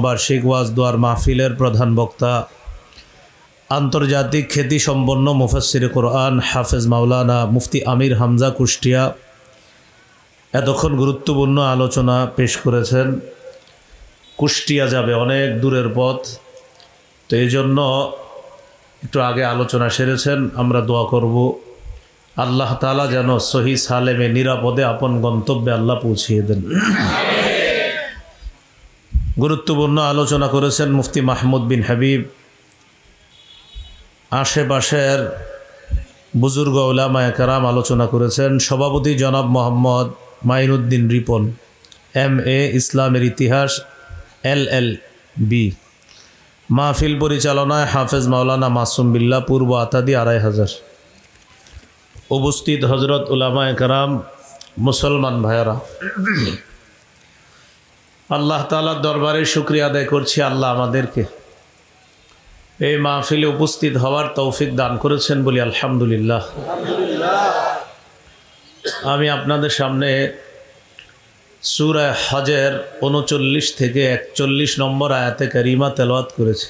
বার্ষিক ওয়াজ দোয়ার মাহফিলের প্রধান বক্তা আন্তর্জাতিক খ্যাতিসম্পন্ন মুফাসসির কোরআন হাফেজ মাওলানা মুফতি আমির হামজা কুষ্টিয়া এতক্ষণ গুরুত্বপূর্ণ আলোচনা পেশ করেছেন। কুষ্টিয়া যাবে অনেক দূরের পথ, তো এই জন্য একটু আগে আলোচনা সেরেছেন। আমরা দোয়া করব আল্লাহ তাআলা যেন সহি সালেমে নিরাপদে আপন গন্তব্যে আল্লাহ পৌঁছিয়ে দেন। গুরুত্বপূর্ণ আলোচনা করেছেন মুফতি মাহমুদ বিন হাবিব। আশেপাশের বুজুর্গ উলামায়ে কেরাম আলোচনা করেছেন। সভাপতি জনাব মোহাম্মদ মাইনুদ্দিন রিপন, MA ইসলামের ইতিহাস LLB। মাহফিল পরিচালনায় হাফেজ মাওলানা মাসুম বিল্লাহ, পূর্ব আতাদি 2500। উপস্থিত হজরত উলামায়ে কেরাম, মুসলমান ভাইয়েরা, আল্লাহ তাআলার দরবারে শুকরিয়া আদায় করছি। আল্লাহ আমাদেরকে এই মাহফিলে উপস্থিত হওয়ার তৌফিক দান করেছেন বলি আলহামদুলিল্লাহ। আমি আপনাদের সামনে সূরা হজের 39 থেকে 41 নম্বর আয়াতে কারিমা তেলাওয়াত করেছি।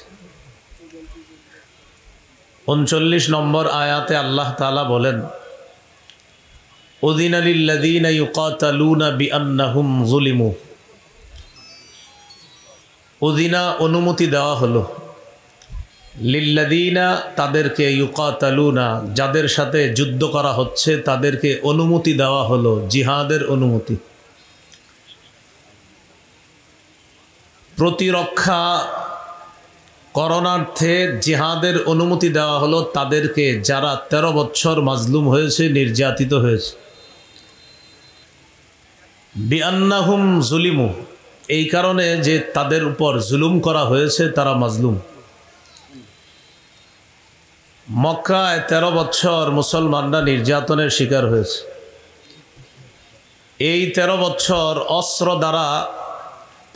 39 নম্বর আয়াতে আল্লাহ তাআলা বলেন, উযিনা লিল্লাযীনা ইউকাতালুনা বিআন্নাহুম যুলিমু। উযিনা অনুমতি দেওয়া হলো, লিল্লাযীনা তাদেরকে, ইউকাতালুনা যাদের সাথে যুদ্ধ করা হচ্ছে তাদেরকে অনুমতি দেওয়া হলো, জিহাদের অনুমতি। প্রতিরক্ষা করণার্থে জিহাদের অনুমতি দেওয়া হলো তাদেরকে, যারা 13 বছর মাজলুম হয়েছে, নির্যাতিত হয়েছে। বিআন্নাহুম যুলিমু, এই কারণে যে তাদের উপর জুলুম করা হয়েছে, তারা মাজলুম। মক্কায় 13 বছর মুসলমানরা নির্যাতনের শিকার হয়েছে। এই 13 বছর অস্ত্র দ্বারা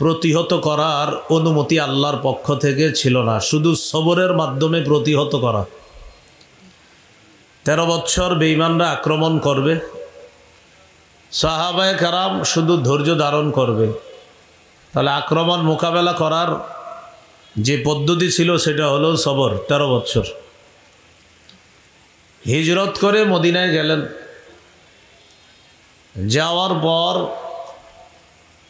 প্রতিহত করার অনুমতি আল্লাহর পক্ষ থেকে ছিল না, শুধু সবরের মাধ্যমে প্রতিহত করা। 13 বছর বেঈমানরা আক্রমণ করবে, সাহাবায়ে কেরাম শুধু ধৈর্য ধারণ করবে। তাহলে আক্রমণ মোকাবেলা করার যে পদ্ধতি ছিল সেটা হলো সবর। 13 বছর হিজরত করে মদিনায় গেলেন। যাওয়ার পর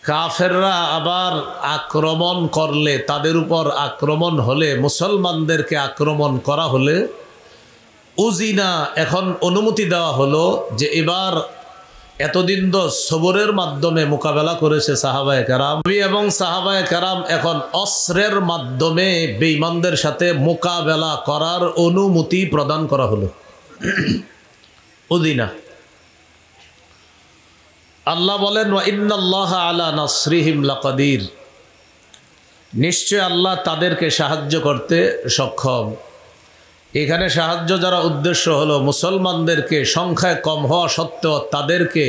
কাফেররা আবার আক্রমণ করলে, তাদের উপর আক্রমণ হলে, মুসলমানদেরকে আক্রমণ করা হলে উজিনা, এখন অনুমতি দেওয়া হলো যে এবার এতদিন তো সবরের মাধ্যমে মোকাবেলা করেছে সাহাবায়ে কেরাম, এবং সাহাবায়ে কেরাম এখন অস্ত্রের মাধ্যমে বেঈমানদের সাথে মোকাবেলা করার অনুমতি প্রদান করা হলো। উদিনা। আল্লাহ বলেন, ওয়া ইন্নাল্লাহা আলা নাসরিহিম লাকাদির, নিশ্চয় আল্লাহ তাদেরকে সাহায্য করতে সক্ষম। এখানে সাহায্য যারা উদ্দেশ্য হলো মুসলমানদেরকে সংখ্যায় কম হওয়া সত্ত্বেও তাদেরকে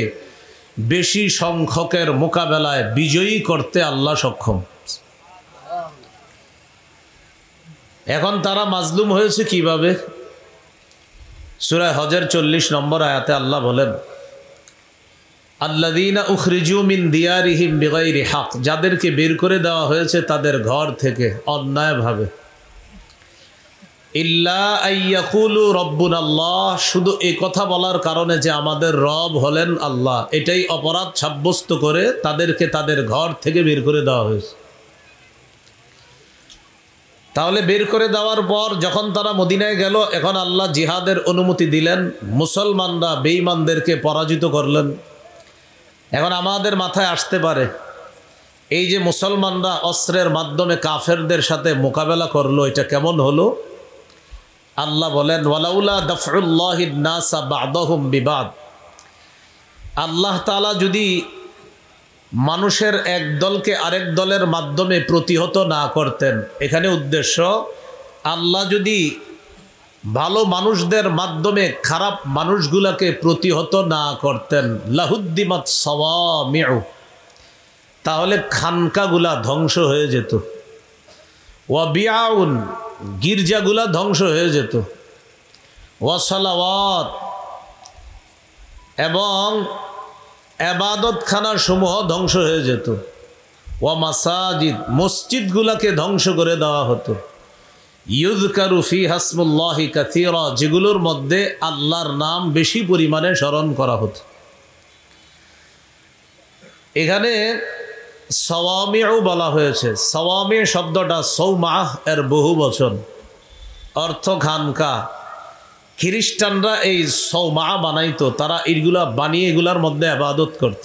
বেশি সংখ্যকের মোকাবেলায় বিজয়ী করতে আল্লাহ সক্ষম। এখন তারা মাজলুম হয়েছে কিভাবে? সূরা হজের 40 নম্বর আয়াতে আল্লাহ বলেন, আল্লাযীনা উখরিজু মিন দিয়ারিহিম বিগাইরি হক, যাদেরকে বের করে দেওয়া হয়েছে তাদের ঘর থেকে অন্যায়ভাবে। ইল্লা আইয়াকুলু রব্বুনাল্লাহ, শুধু এই কথা বলার কারণে যে আমাদের রব হলেন আল্লাহ, এটাই অপরাধ সাব্যস্ত করে তাদেরকে তাদের ঘর থেকে বের করে দেওয়া হয়েছে। তাহলে বের করে দেওয়ার পর যখন তারা মদিনায় গেল, এখন আল্লাহ জিহাদের অনুমতি দিলেন, মুসলমানরা বেঈমানদেরকে পরাজিত করলেন। এখন আমাদের মাথায় আসতে পারে, এই যে মুসলমানরা অস্ত্রের মাধ্যমে কাফেরদের সাথে মোকাবেলা করলো, এটা কেমন হলো? আল্লাহ বলেন, ওয়ালাউলা দাফউল্লাহিন নাসা বা'দাহুম বিবাদ, আল্লাহ তাআলা যদি মানুষের এক দলকে আরেক দলের মাধ্যমে প্রতিহত না করতেন, এখানে উদ্দেশ্য আল্লাহ যদি ভালো মানুষদের মাধ্যমে খারাপ মানুষগুলাকে প্রতিহত না করতেন, লাহুদ্দিমাত সাওয়ামিউ, তাহলে খানকাগুলা ধ্বংস হয়ে যেত। ওয়া বিআউন, গির্জাগুলা ধ্বংস হয়ে যেত। ওয়া সালাওয়াত, এবং এবাদতখানা সমূহ ধ্বংস হয়ে যেত। ওয়া মাসাজিদ, মসজিদগুলোকে ধ্বংস করে দেওয়া হতো। ইউযকারু ফিহা ইসমুল্লাহি কাসীরা, যেগুলোর মধ্যে আল্লাহর নাম বেশি পরিমাণে স্মরণ করা হতো। এখানে সাওয়ামিউ বলা হয়েছে। সাওয়ামি শব্দটা সৌমাহ এর বহু বচন, অর্থ খানকা। খ্রিস্টানরা এই সৌমা বানাইতো, তারা এইগুলা বানিয়ে এগুলার মধ্যে ইবাদত করত।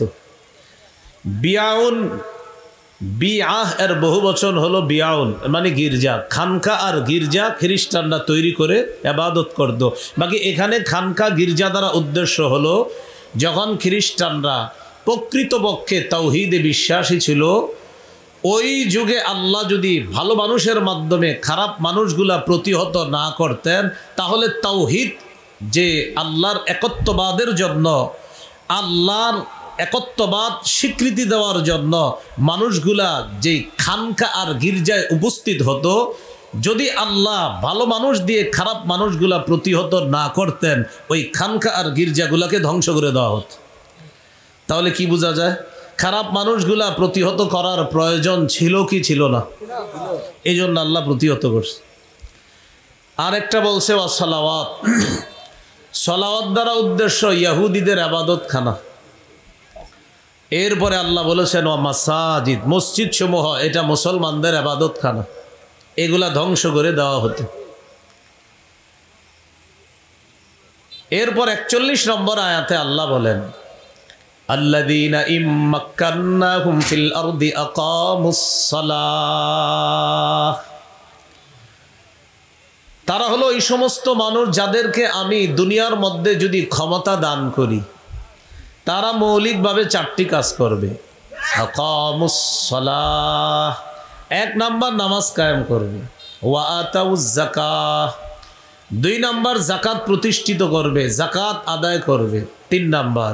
বিয়াউন, বিআহ এর বহু বচন হলো বিয়াউন, মানে গির্জা। খানকা আর গির্জা খ্রিস্টানরা তৈরি করে ইবাদত করত। বাকি এখানে খানকা গির্জা দ্বারা উদ্দেশ্য হলো, যখন খ্রিস্টানরা প্রকৃতপক্ষে তাওহীদে বিশ্বাসী ছিল, ওই যুগে আল্লাহ যদি ভালো মানুষের মাধ্যমে খারাপ মানুষগুলা প্রতিহত না করতেন, তাহলে তাওহীদ, যে আল্লাহর একত্ববাদের জন্য, আল্লাহর একত্ববাদ স্বীকৃতি দেওয়ার জন্য মানুষগুলা যেই খানকা আর গির্জায় উপস্থিত হতো, যদি আল্লাহ ভালো মানুষ দিয়ে খারাপ মানুষগুলা প্রতিহত না করতেন, ওই খানকা আর গির্জাগুলাকে ধ্বংস করে দেওয়া হতো। তাহলে কি বোঝা যায়? খারাপ মানুষগুলা প্রতিহত করার প্রয়োজন ছিল কি ছিল না? এই জন্য আল্লাহ প্রতিহত করছে। আরেকটা বলছে ওয়াসসালাওয়াত, সালাওয়াত দ্বারা উদ্দেশ্য ইহুদিদের ইবাদত খানা। এরপরে আল্লাহ বলেছেন ওয়া মাসাজিদ, মসজিদ সমূহ, এটা মুসলমানদের ইবাদত খানা, এগুলা ধ্বংস করে দেওয়া হতো। এরপর 41 নম্বর আয়াতে আল্লাহ বলেন, আল্লাযীনা ইম্মাক্কান্নাহুম ফিল আরদি আকামুস সালাহ, তারা হলো এই সমস্ত মানুষ যাদেরকে আমি দুনিয়ার মধ্যে যদি ক্ষমতা দান করি, তারা মৌলিকভাবে 4টি কাজ করবে। আকামুস সালাহ, 1 নাম্বার নামাজ কায়েম করবে। ওয়া আতাউজ যাকাহ, 2 নাম্বার যাকাত প্রতিষ্ঠিত করবে, যাকাত আদায় করবে। 3 নাম্বার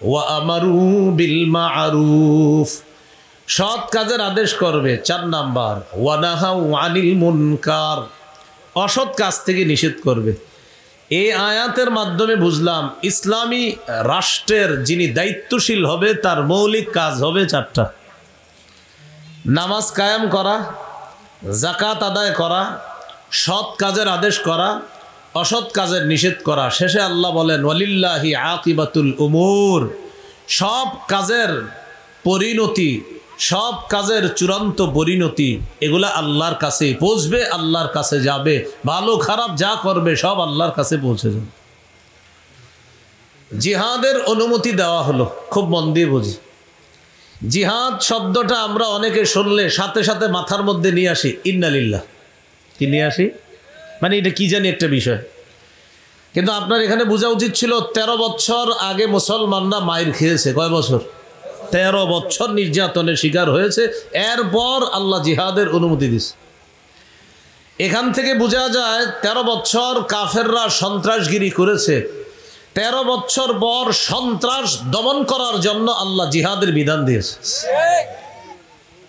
ওয়া আমারু বিল মা'রুফ, সৎ কাজের আদেশ করবে। 4 নাম্বার ওয়া নাহাউ আনিল মুনকার, অসৎ কাজ থেকে নিষেধ করবে। এই আয়াতের মাধ্যমে বুঝলাম ইসলামী রাষ্ট্রের যিনি দায়িত্বশীল হবে, তার মৌলিক কাজ হবে 4টা: নামাজ কায়েম করা, যাকাত আদায় করা, সৎ কাজের আদেশ করা, অসৎ কাজের নিষেধ করা। শেষে আল্লাহ বলেন ওয়ালিল্লাহি আকিবাতুল উমুর, সব কাজের পরিণতি, সব কাজের চূড়ান্ত পরিণতি এগুলা আল্লাহর কাছে পৌঁছবে, আল্লাহর কাছে যাবে। ভালো খারাপ যা করবে সব আল্লাহর কাছে পৌঁছে যাবে। জিহাদের অনুমতি দেওয়া হলো, খুব মন দিয়ে বুঝি। জিহাদ শব্দটা আমরা অনেকে শুনলে সাথে সাথে মাথার মধ্যে নিয়ে আসি ইন্নালিল্লাহ, কি নিয়ে আসি, মানে এটা কি জানি একটা বিষয়। কিন্তু আপনার এখানে বোঝা উচিত ছিল 13 বছর আগে মুসলমানরা মাইর খেয়েছে। কয় বছর? 13 বছর নির্যাতনের শিকার হয়েছে। এরপর আল্লাহ জিহাদের অনুমতি দিয়েছে। এখান থেকে বোঝা যায় 13 বছর কাফেররা সন্ত্রাসগিরি করেছে। 13 বছর পর সন্ত্রাস দমন করার জন্য আল্লাহ জিহাদের বিধান দিয়েছে।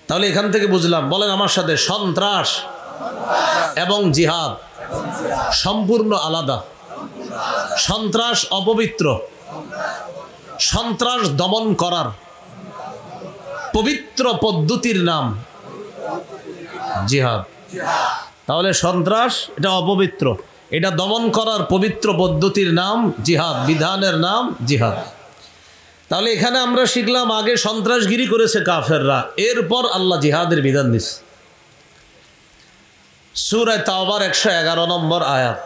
তাহলে এখান থেকে বুঝলাম, বলেন আমার সাথে, সন্ত্রাস এবং জিহাদ সম্পূর্ণ আলাদা। সন্ত্রাস অপবিত্র, সন্ত্রাস দমন করার পবিত্র পদ্ধতির নাম জিহাদ। তাহলে সন্ত্রাস এটা অপবিত্র, এটা দমন করার পবিত্র পদ্ধতির নাম জিহাদ, বিধানের নাম জিহাদ। তাহলে এখানে আমরা শিখলাম আগে সন্ত্রাসগিরি করেছে কাফেররা, এরপর আল্লাহ জিহাদের বিধান দিয়েছে। সূরা তাওবার 111 নম্বর আয়াত,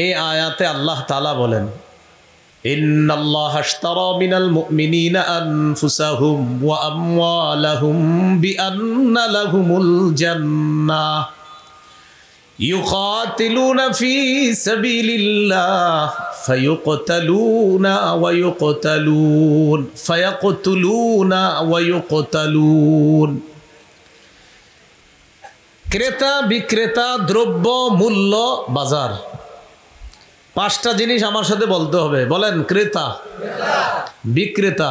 এই আয়াতে আল্লাহ তাআলা বলেন ইন্নাল্লাহা আশতারা মিনাল মুমিনিনা আনফুসাহুম ওয়া আমওয়ালাহুম বিআন্না লাহুমুল জান্নাহ ইউকাতিলুনা ফি সাবিলিল্লাহ ফায়ুকতালুনা ওয়া ইউকতালুন ফায়াকতুলুনা ওয়া ইউকতালুন। ক্রেতা বিক্রেতা, দ্রব্য মূল্য বাজার, 5টা জিনিস আমার সাথে বলতে হবে। বলেন, ক্রেতা, বিক্রেতা,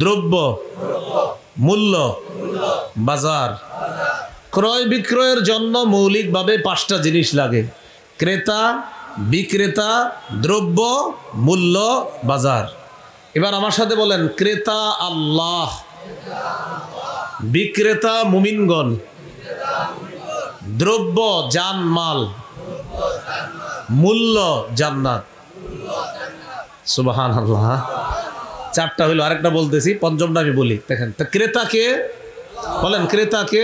দ্রব্য, মূল্য, বাজার। ক্রয় বিক্রয়ের জন্য মৌলিকভাবে 5টা জিনিস লাগে: ক্রেতা, বিক্রেতা, দ্রব্য, মূল্য, বাজার। এবার আমার সাথে বলেন, ক্রেতা আল্লাহ, বিক্রেতা মুমিনগণ, দ্রব্য জানমাল, মূল্য জান্নাত। সুবহানাল্লাহ। চারটা হইল, আরেকটা বলতেছি, পঞ্চমটা আমি বলি। দেখেন তো, ক্রেতাকে বলেন, ক্রেতাকে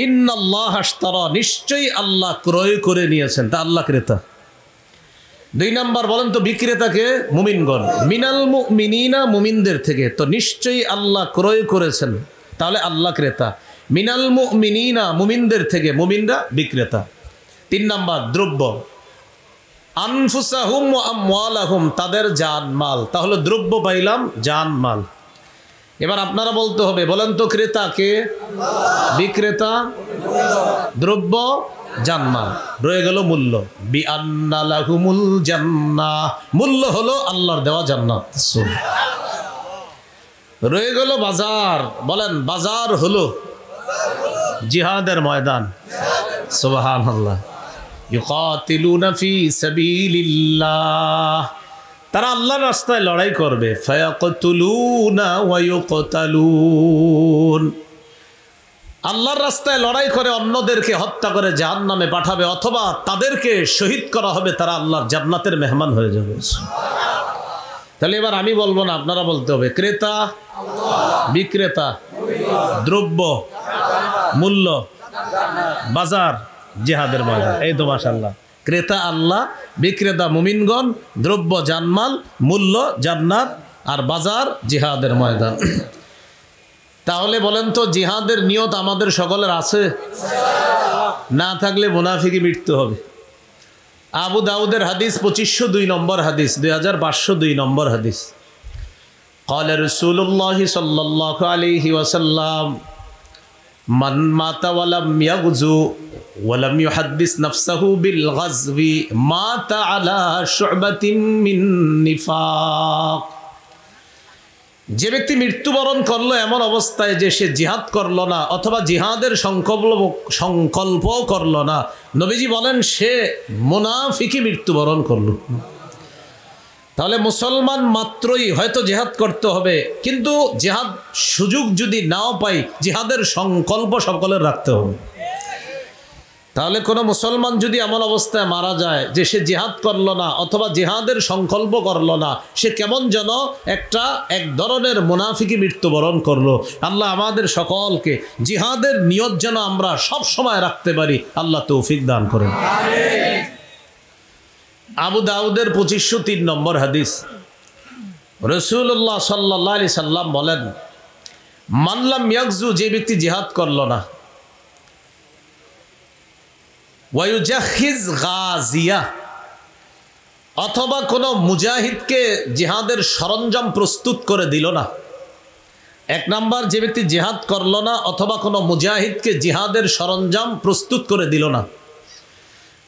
ইন্নাল্লাহ আশতারা, নিশ্চয়ই আল্লাহ ক্রয় করে নিয়েছেন, তা আল্লাহ ক্রেতা। দুই নাম্বার বলেন তো বিক্রেতাকে, মুমিনগণ, মিনাল মুমিনিনা, মুমিনদের থেকে, তো নিশ্চয়ই আল্লাহ ক্রয় করেছেন, তাহলে আল্লাহ ক্রেতা। মিনাল মুমিনিনা, মুমিনদের থেকে, মুমিনরা বিক্রেতা। তিন নাম্বার দ্রব্য, আনফুসাহুম ওয়া আমওয়ালাহুম, তাদের জানমাল, তাহলে দ্রব্য পাইলাম, জানমাল। এবার আপনারা বলতে হবে, বলেন তো ক্রেতাকে, বিক্রেতা, দ্রব্য, জান্নাত, রয়ে গেল মূল্য। বিআন্না লাহুমুল জান্নাহ, মূল্য হলো আল্লাহর দেওয়া জান্নাত। রয়ে গেল বাজার, বলেন বাজার হলো জিহাদের ময়দান। সুবহানাল্লাহ। ইউকাতিলুনা ফি সাবিলিল্লাহ, তারা আল্লাহর রাস্তায় লড়াই করবে। ফায়াকতুলুনা ওয়া ইউকতালুন, আল্লাহর রাস্তায় লড়াই করে অন্যদেরকে হত্যা করে জাহান্নামে পাঠাবে, অথবা তাদেরকে শহীদ করা হবে, তারা আল্লাহর জান্নাতের মেহমান হয়ে যাবে। তাহলে এবার আমি বলবো না, আপনারা বলতে হবে, ক্রেতা, বিক্রেতা, দ্রব্য, মূল্য, বাজার, জিহাদের ময়দান। এই তো মাশাআল্লাহ, ক্রেতা আল্লাহ, বিক্রেতা মুমিনগণ, দ্রব্য জানমাল, মূল্য জান্নাত, আর বাজার জিহাদের ময়দান। তাহলে বলেন তো, জিহাদের নিয়ত আমাদের সকলের আছে? না থাকলে মুনাফিকি মৃত্যু হবে। আবু দাউদের হাদিস 2502 নম্বর হাদিস, 2502 নম্বর হাদিস। قال رسول الله صلى الله عليه وسلم من مات ولم يغزو ولم يحدث نفسه بالغزو مات على شعبة من نفاق। যে ব্যক্তি মৃত্যুবরণ করলো এমন অবস্থায় যে সে জিহাদ করলো না, অথবা জিহাদের সংকল্প করলো না, নবীজি বলেন সে মুনাফিকি মৃত্যুবরণ করলো। তাহলে মুসলমান মাত্রই হয়তো জিহাদ করতে হবে, কিন্তু জিহাদ সুযোগ যদি নাও পাই, জিহাদের সংকল্প সকলের রাখতে হবে। তাহলে কোনো মুসলমান যদি এমন অবস্থায় মারা যায় যে সে জিহাদ করলো না, অথবা জিহাদের সংকল্প করলো না, সে কেমন যেন এক ধরনের মুনাফিকি মৃত্যুবরণ করলো। আল্লাহ আমাদের সকলকে জিহাদের নিয়ত যেন আমরা সব সময় রাখতে পারি, আল্লাহ তৌফিক দান করেন। আবু দাউদের 2503 নম্বর হাদিস। রাসূলুল্লাহ সাল্লাল্লাহু আলাইহি সাল্লাম বলেন, মান লাম ইয়াগজু, যে ব্যক্তি জিহাদ করলো না, ওয়ায়ুজাহিজ গাজিয়া, অথবা কোনো মুজাহিদকে জিহাদের সরঞ্জাম প্রস্তুত করে দিল না। এক নাম্বার, যে ব্যক্তি জিহাদ করলো না, অথবা কোনো মুজাহিদকে জিহাদের সরঞ্জাম প্রস্তুত করে দিল না।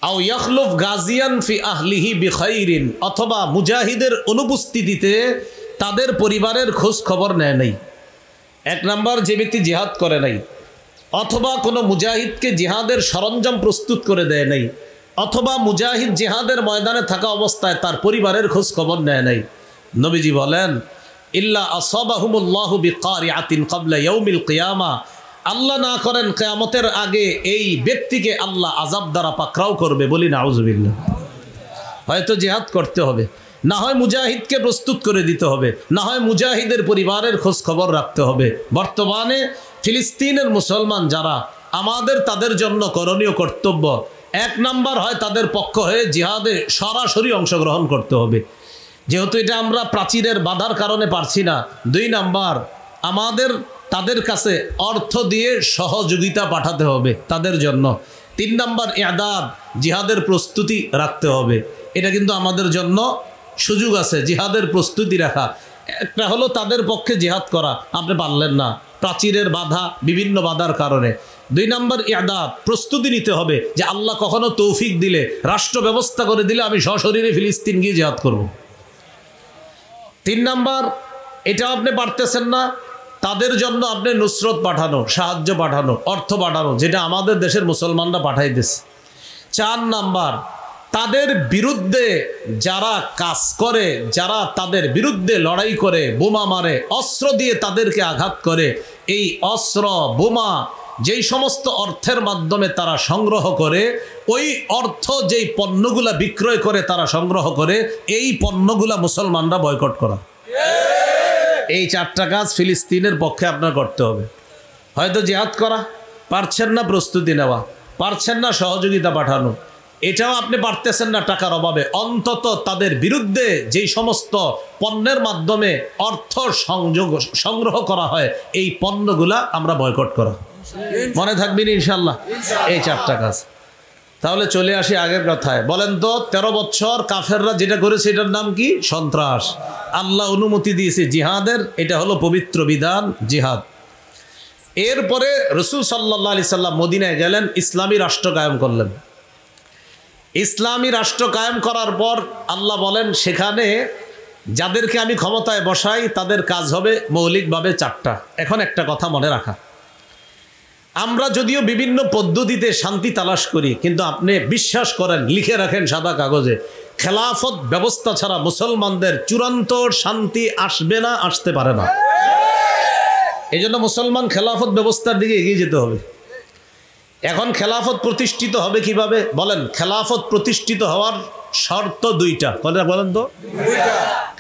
আও ইয়াখলুফ গাজিয়ান ফি আহলিহি বিখাইরিন, অথবা মুজাহিদের অনুপস্থিতিতে তাদের পরিবারের খোঁজ খবর নেয় নাই। এক নাম্বার, যে ব্যক্তি জিহাদ করে নাই, অথবা কোনো মুজাহিদকে জিহাদের সরঞ্জাম প্রস্তুত করে দেয় নাই, অথবা মুজাহিদ জিহাদের ময়দানে থাকা অবস্থায় তার পরিবারের খোঁজ খবর নেয় নাই, নবীজি বলেন ইল্লা আসাবাহুমুল্লাহু বিকারিআতিন ক্বাবলা ইয়াউমিল কিয়ামা, আল্লাহ না করেন কিয়ামতের আগে এই ব্যক্তিকে আল্লাহ আযাব দ্বারা পাকড়াও করবে। বলি নাউযুবিল্লাহ। হয়তো জিহাদ করতে হবে, না হয় মুজাহিদকে প্রস্তুত করে দিতে হবে, না হয় মুজাহিদের পরিবারের খোঁজ খবর রাখতে হবে। বর্তমানে ফিলিস্তিনের মুসলমান যারা, আমাদের তাদের জন্য করণীয় কর্তব্য, এক নাম্বার হয় তাদের পক্ষ হয়ে জিহাদে সরাসরি অংশগ্রহণ করতে হবে, যেহেতু এটা আমরা প্রাচীরের বাধার কারণে পারছি না। দুই নাম্বার, আমাদের তাদের কাছে অর্থ দিয়ে সহযোগিতা পাঠাতে হবে তাদের জন্য। তিন নাম্বার, ইআদাদ, জিহাদের প্রস্তুতি রাখতে হবে। এটা কিন্তু আমাদের জন্য সুযোগ আছে, জিহাদের প্রস্তুতি রাখা। একটা হলো তাদের পক্ষে জিহাদ করা, আপনি পারলেন না, প্রাচীরের বাধা, বিভিন্ন বাধার কারণে। দুই নাম্বার, ইআদাদ, প্রস্তুতি নিতে হবে যে আল্লাহ কখনো তৌফিক দিলে, রাষ্ট্র ব্যবস্থা করে দিলে আমি সশরীরে ফিলিস্তিন গিয়ে জিহাদ করব। তিন নাম্বার, এটা আপনি পারতেছেন না, তাদের জন্য আপনি নুসরত পাঠানো, সাহায্য পাঠানো, অর্থ পাঠানো, যেটা আমাদের দেশের মুসলমানরা পাঠাইতেছে। চার নাম্বার, তাদের বিরুদ্ধে যারা কাজ করে, যারা তাদের বিরুদ্ধে লড়াই করে, বোমা মারে, অস্ত্র দিয়ে তাদেরকে আঘাত করে, এই অস্ত্র বোমা যেই সমস্ত অর্থের মাধ্যমে তারা সংগ্রহ করে, ওই অর্থ যেই পণ্যগুলা বিক্রয় করে তারা সংগ্রহ করে, এই পণ্যগুলা মুসলমানরা বয়কট করা। এই 4টা কাজ ফিলিস্তিনের পক্ষে আপনার করতে হবে। হয়তো জিহাদ করা পারছেন না, প্রস্তুতি নেওয়া পারছেন না, সহযোগিতা পাঠানো এটাও আপনি পারতেছেন না টাকার অভাবে, অন্তত তাদের বিরুদ্ধে যেই সমস্ত পণ্যের মাধ্যমে অর্থ সংগ্রহ করা হয় এই পণ্যগুলা আমরা বয়কট করা। মনে থাকবেন ইনশাল্লাহ এই 4টা কাজ। তাহলে চলে আসি আগের কথায়। বলেন তো 13 বছর কাফেররা যেটা করেছে এটার নাম কি? সন্ত্রাস। আল্লাহ অনুমতি দিয়েছে জিহাদের, এটা হলো পবিত্র বিধান জিহাদ। এরপরে রাসূল সাল্লাল্লাহু আলাইহি সাল্লাম মদিনায় গেলেন, ইসলামী রাষ্ট্র কায়েম করলেন। ইসলামী রাষ্ট্র কায়েম করার পর আল্লাহ বলেন, সেখানে যাদেরকে আমি ক্ষমতায় বসাই তাদের কাজ হবে মৌলিকভাবে 4টা। এখন একটা কথা মনে রাখা, আমরা যদিও বিভিন্ন পদ্ধতিতে শান্তি তালাশ করি, কিন্তু আপনি বিশ্বাস করেন, লিখে রাখেন সাদা কাগজে, খেলাফত ব্যবস্থা ছাড়া মুসলমানদের চূড়ান্ত শান্তি আসবে না, আসতে পারে না। এই জন্য মুসলমান খেলাফত ব্যবস্থার দিকে এগিয়ে যেতে হবে। এখন খেলাফত প্রতিষ্ঠিত হবে কিভাবে? বলেন, খেলাফত প্রতিষ্ঠিত হওয়ার শর্ত 2টা। বলেন তো,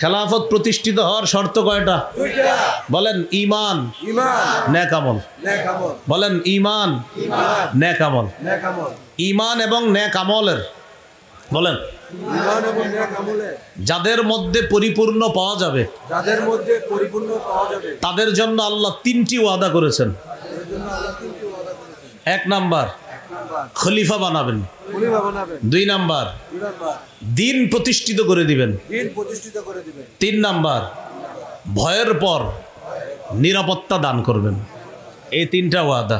খেলাফত প্রতিষ্ঠিত হওয়ার শর্ত কয়টা? বলেন, ঈমান, নেক আমল। বলেন, ঈমান, নেক আমল। ঈমান এবং নেক আমলের, বলেন, যাদের মধ্যে পরিপূর্ণ পাওয়া যাবে, তাদের জন্য আল্লাহ 3টি ওয়াদা করেছেন। 1 নাম্বার খলিফা বানাবেন, 2 নাম্বার দিন প্রতিষ্ঠিত করে দিবেন, 3 নাম্বার ভয়ের পর নিরাপত্তা দান করবেন। এই 3টা ওয়াদা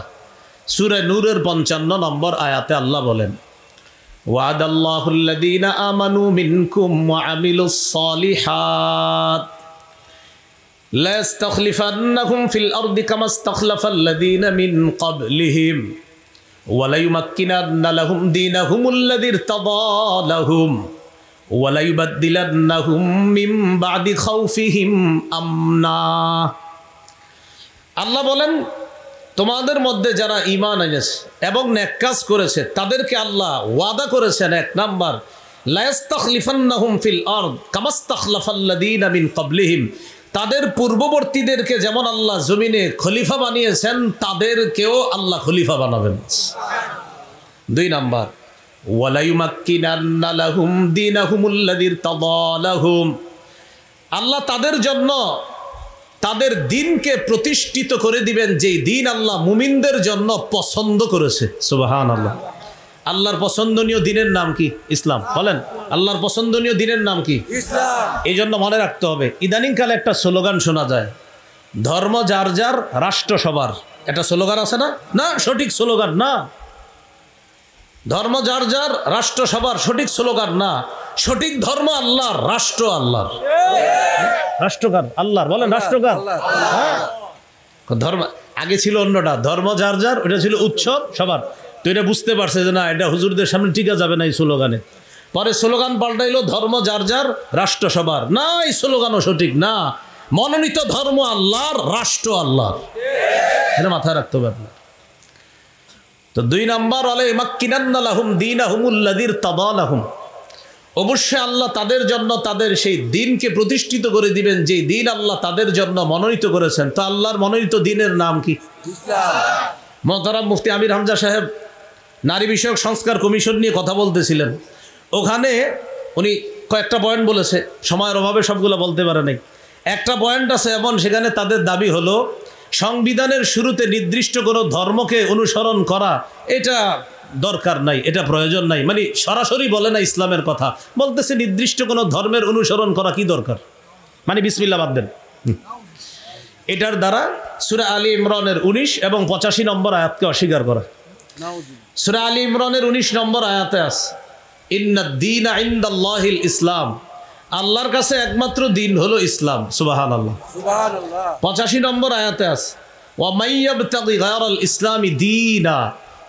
সূরা নূরের 55 নম্বর আয়াতে আল্লাহ বলেন, ওয়াদাল্লাহুল্লাযীনা আমানু মিনকুম ওয়া আমিলুস সালিহাত লা ইস্তাখলিফান্নাহুম ফিল আরদি কামা ইস্তাখলাফাল্লাযীনা মিন ক্বাবলিহিম ওয়া লা ইউমাক্কিনান্না লাহুম দীনাহুমুল্লাযী ইরতাদা লাহুম ওয়া লা ইউবাদদিলান্নাহুম মিন বা'দি খাউফিহিম আমনা। আল্লাহ বলেন, তোমাদের মধ্যে যারা ঈমান এনেছে এবং নেক কাজ করেছে তাদেরকে আল্লাহ ওয়াদা করেছেন, 1 নাম্বার লা ইস্তাখলিফান্নাহুম ফিল আরদ কামা ইস্তাখলাফাল্লাযীনা মিন ক্বাবলিহিম, তাদের পূর্ববর্তীদেরকে যেমন আল্লাহ জমিনে খলিফা বানিয়েছেন তাদেরকেও আল্লাহ খলিফা বানাবেন। 2 নাম্বার ওয়া লা ইউমাক্কিনান্না লাহুম দীনাহুমুল্লাযী ইরতাদা লাহুম, আল্লাহ তাদের জন্য তাদের দিনকে প্রতিষ্ঠিত করে দিবেন, যেই দিন আল্লাহ মুমিনদের জন্য পছন্দ করেছে। সুবহানাল্লাহ। আল্লাহর পছন্দনীয় দিনের নাম কি? ইসলাম। বলেন, আল্লাহর পছন্দনীয় দিনের নাম কি? ইসলাম। এই জন্য মনে রাখতে হবে, ইদানিংকালে একটা স্লোগান শোনা যায়, ধর্ম যার যার রাষ্ট্র সবার। এটা স্লোগান আছে না? না, সঠিক স্লোগান না। ধর্ম যার যার রাষ্ট্র সবার সঠিক স্লোগান না। সঠিক ধর্ম আল্লাহর, রাষ্ট্র আল্লাহর। রাষ্ট্রকার আল্লাহর। বলেন, রাষ্ট্রকার। ধর্ম আগে ছিল অন্যটা, ধর্ম যার যার, ওটা ছিল উৎসব সবার। তো এটা বুঝতে পারছে যে না, এটা হুজুরদের সামনে টিকা যাবে না এই স্লোগানে। পরে স্লোগান পাল্টাইলো ধর্ম যার যার রাষ্ট্র সবার। না, এই স্লোগানও সঠিক না। মনোনীত ধর্ম আল্লাহর, রাষ্ট্র আল্লাহর। এটা মাথায় রাখতে হবে আপনার। তো 2 নাম্বার আলে মাক্কিনান্না লাহুম দীনাহুমুল্লাযী ইরতাদা লাহুম, অবশ্যই আল্লাহ তাদের জন্য তাদের সেই দিনকে প্রতিষ্ঠিত করে দিবেন, যে দিন আল্লাহ তাদের জন্য মনোনীত করেছেন। তো আল্লাহর মনোনীত দিনের নাম কি? ইসলাম। মোহতারাম মুফতি আমির হামজা সাহেব নারী বিষয়ক সংস্কার কমিশন নিয়ে কথা বলতেছিলেন। ওখানে উনি কয়েকটা পয়েন্ট বলেছে, সময়ের অভাবে সবগুলো বলতে পারে নাই। একটা পয়েন্ট আছে এমন, সেখানে তাদের দাবি হলো সংবিধানের শুরুতে নির্দিষ্ট কোনো ধর্মকে অনুসরণ করা এটা দরকার নাই, এটা প্রয়োজন নাই। মানে সরাসরি বলে না ইসলামের কথা, বলতেছে নির্দিষ্ট কোনো ধর্মের অনুসরণ করা কি দরকার, মানে বিসমিল্লাহ বাদ দেন। এটার দ্বারা সূরা আলী ইমরানের 19 এবং 85 নম্বর আয়াতকে অস্বীকার করা। সূরা আলী ইমরানের 19 নম্বর আয়াতে আছে, ইন্নাদ-দীনা ইনদাল্লাহিল ইসলাম, আল্লাহর কাছে একমাত্র দিন হলো ইসলাম। সুবহানাল্লাহ, সুবহানাল্লাহ। 85 নম্বর আয়াতে আছে, ওয়া মাইয়াবতাগি গায়রাল ইসলামি দীনা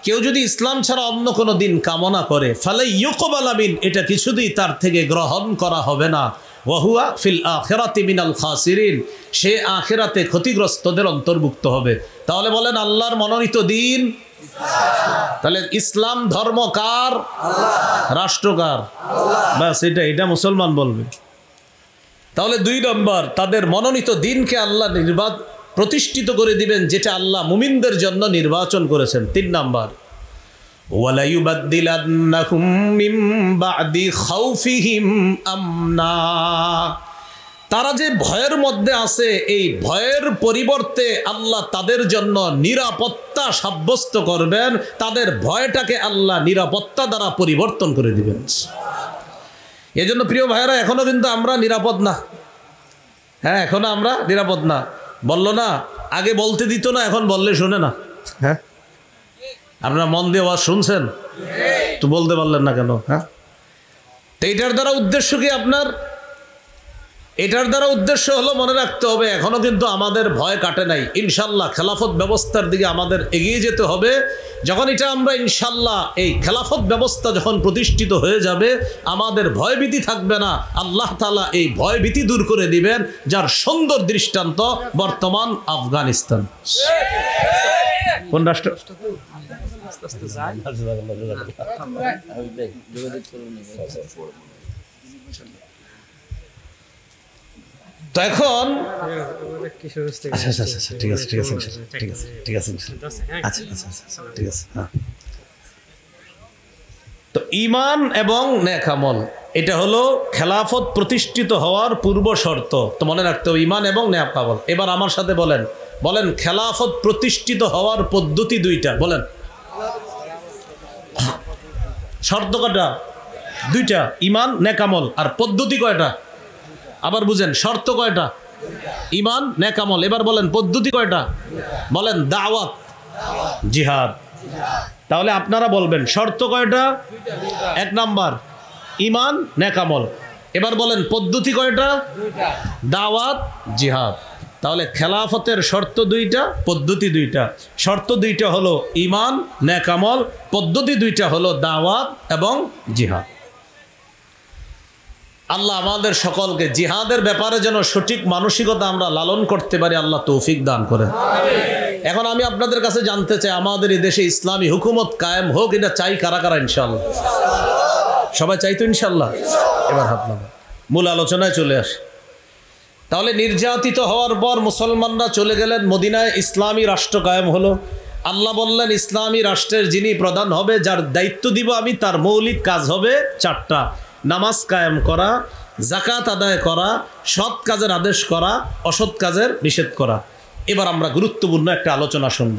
কেউ যদি ইসলাম ছাড়া অন্য কোনো দিন কামনা করে ফালা ইউকবালা মিন, এটা কিছুতেই তার থেকে গ্রহণ করা হবে না। ওয়াহুয়া ফিল আখিরাতি মিনাল খাসিরিন, সে আখিরাতে ক্ষতিগ্রস্তদের অন্তর্ভুক্ত হবে। তাহলে বলেন আল্লাহর মনোনীত দিন, তাহলে ইসলাম ধর্ম কার? রাষ্ট্র কার? ব্যাস এটা মুসলমান বলবে। তাহলে 2 নম্বর, তাদের মনোনীত দিনকে আল্লাহ প্রতিষ্ঠিত করে দিবেন, যেটা আল্লাহ মুমিনদের জন্য নির্বাচন করেছেন। 3 নম্বর, ওয়ালা ইউবাদদিলান্নাহুম মিন বা'দি খাউফিহিম আমনা, তারা যে ভয়ের মধ্যে আছে এই ভয়ের পরিবর্তে আল্লাহ তাদের জন্য নিরাপত্তা সাব্যস্ত করবেন, তাদের ভয়টাকে আল্লাহ নিরাপত্তা দ্বারা পরিবর্তন করে দিবেন। এজন্য প্রিয় ভাইয়েরা, এখনো কিন্তু আমরা নিরাপদ না। হ্যাঁ, এখনো আমরা নিরাপদ না। বললো না, আগে বলতে দিত না, এখন বললে শোনে না। হ্যাঁ, আপনারা মন দিয়ে আওয়াজ শুনছেন তো, বলতে পারলেন না কেন? হ্যাঁ, তো এটার দ্বারা উদ্দেশ্য কি আপনার? এটার দ্বারা উদ্দেশ্য হলো, মনে রাখতে হবে এখনো কিন্তু আমাদের ভয় কাটে নাই। ইনশাল্লাহ খেলাফত ব্যবস্থার দিকে আমাদের এগিয়ে যেতে হবে। যখন এটা আমরা ইনশাল্লাহ এই খেলাফত ব্যবস্থা যখন প্রতিষ্ঠিত হয়ে যাবে, আমাদের ভয়ভীতি থাকবে না। আল্লাহ তাআলা এই ভয়ভীতি দূর করে দিবেন, যার সুন্দর দৃষ্টান্ত বর্তমান আফগানিস্তান। কোন রাষ্ট্র? তো এখন তো ঈমান এবং নেক আমল, এটা হলো খেলাফত প্রতিষ্ঠিত হওয়ার পূর্ব শর্ত। তো মনে রাখতে হবে ঈমান এবং নেক আমল। এবার আমার সাথে বলেন খেলাফত প্রতিষ্ঠিত হওয়ার পদ্ধতি 2টা। বলেন শর্ত কয়টা? 2টা, ঈমান নেক আমল। আর পদ্ধতি কয়টা? আবার বুঝেন, শর্ত কয়টা? ঈমান নেক আমল। এবার বলেন পদ্ধতি কয়টা? বলেন দাওয়াত, জিহাদ। তাহলে আপনারা বলবেন শর্ত কয়টা? 1 নাম্বার ঈমান নেক আমল। এবার বলেন পদ্ধতি কয়টা? দাওয়াত, জিহাদ। তাহলে খেলাফতের শর্ত 2টা, পদ্ধতি 2টা। শর্ত 2টা হলো ঈমান নেক আমল, পদ্ধতি 2টা হলো দাওয়াত এবং জিহাদ। আল্লাহ আমাদের সকলকে জিহাদের ব্যাপারে যেন সঠিক মানসিকতা আমরা লালন করতে পারি, আল্লাহ তৌফিক দান করেন। এখন আমি আপনাদের কাছে জানতে চাই, আমাদের এই দেশে ইসলামী হুকুমত কায়েম হোক, এটা চাই কারা কারা? ইনশাআল্লাহ সবাই চাই তো ইনশাআল্লাহ? এবার হাত নামান, মূল আলোচনায় চলে আসে। তাহলে নির্যাতিত হওয়ার পর মুসলমানরা চলে গেলেন মদিনায়, ইসলামী রাষ্ট্র কায়েম হলো। আল্লাহ বললেন ইসলামী রাষ্ট্রের যিনি প্রধান হবে, যার দায়িত্ব দিব আমি, তার মৌলিক কাজ হবে 4টা। নামাজ কায়েম করা, যাকাত আদায় করা, সৎ কাজের আদেশ করা, অসৎ কাজের নিষেধ করা। এবার আমরা গুরুত্বপূর্ণ একটা আলোচনা শুনব।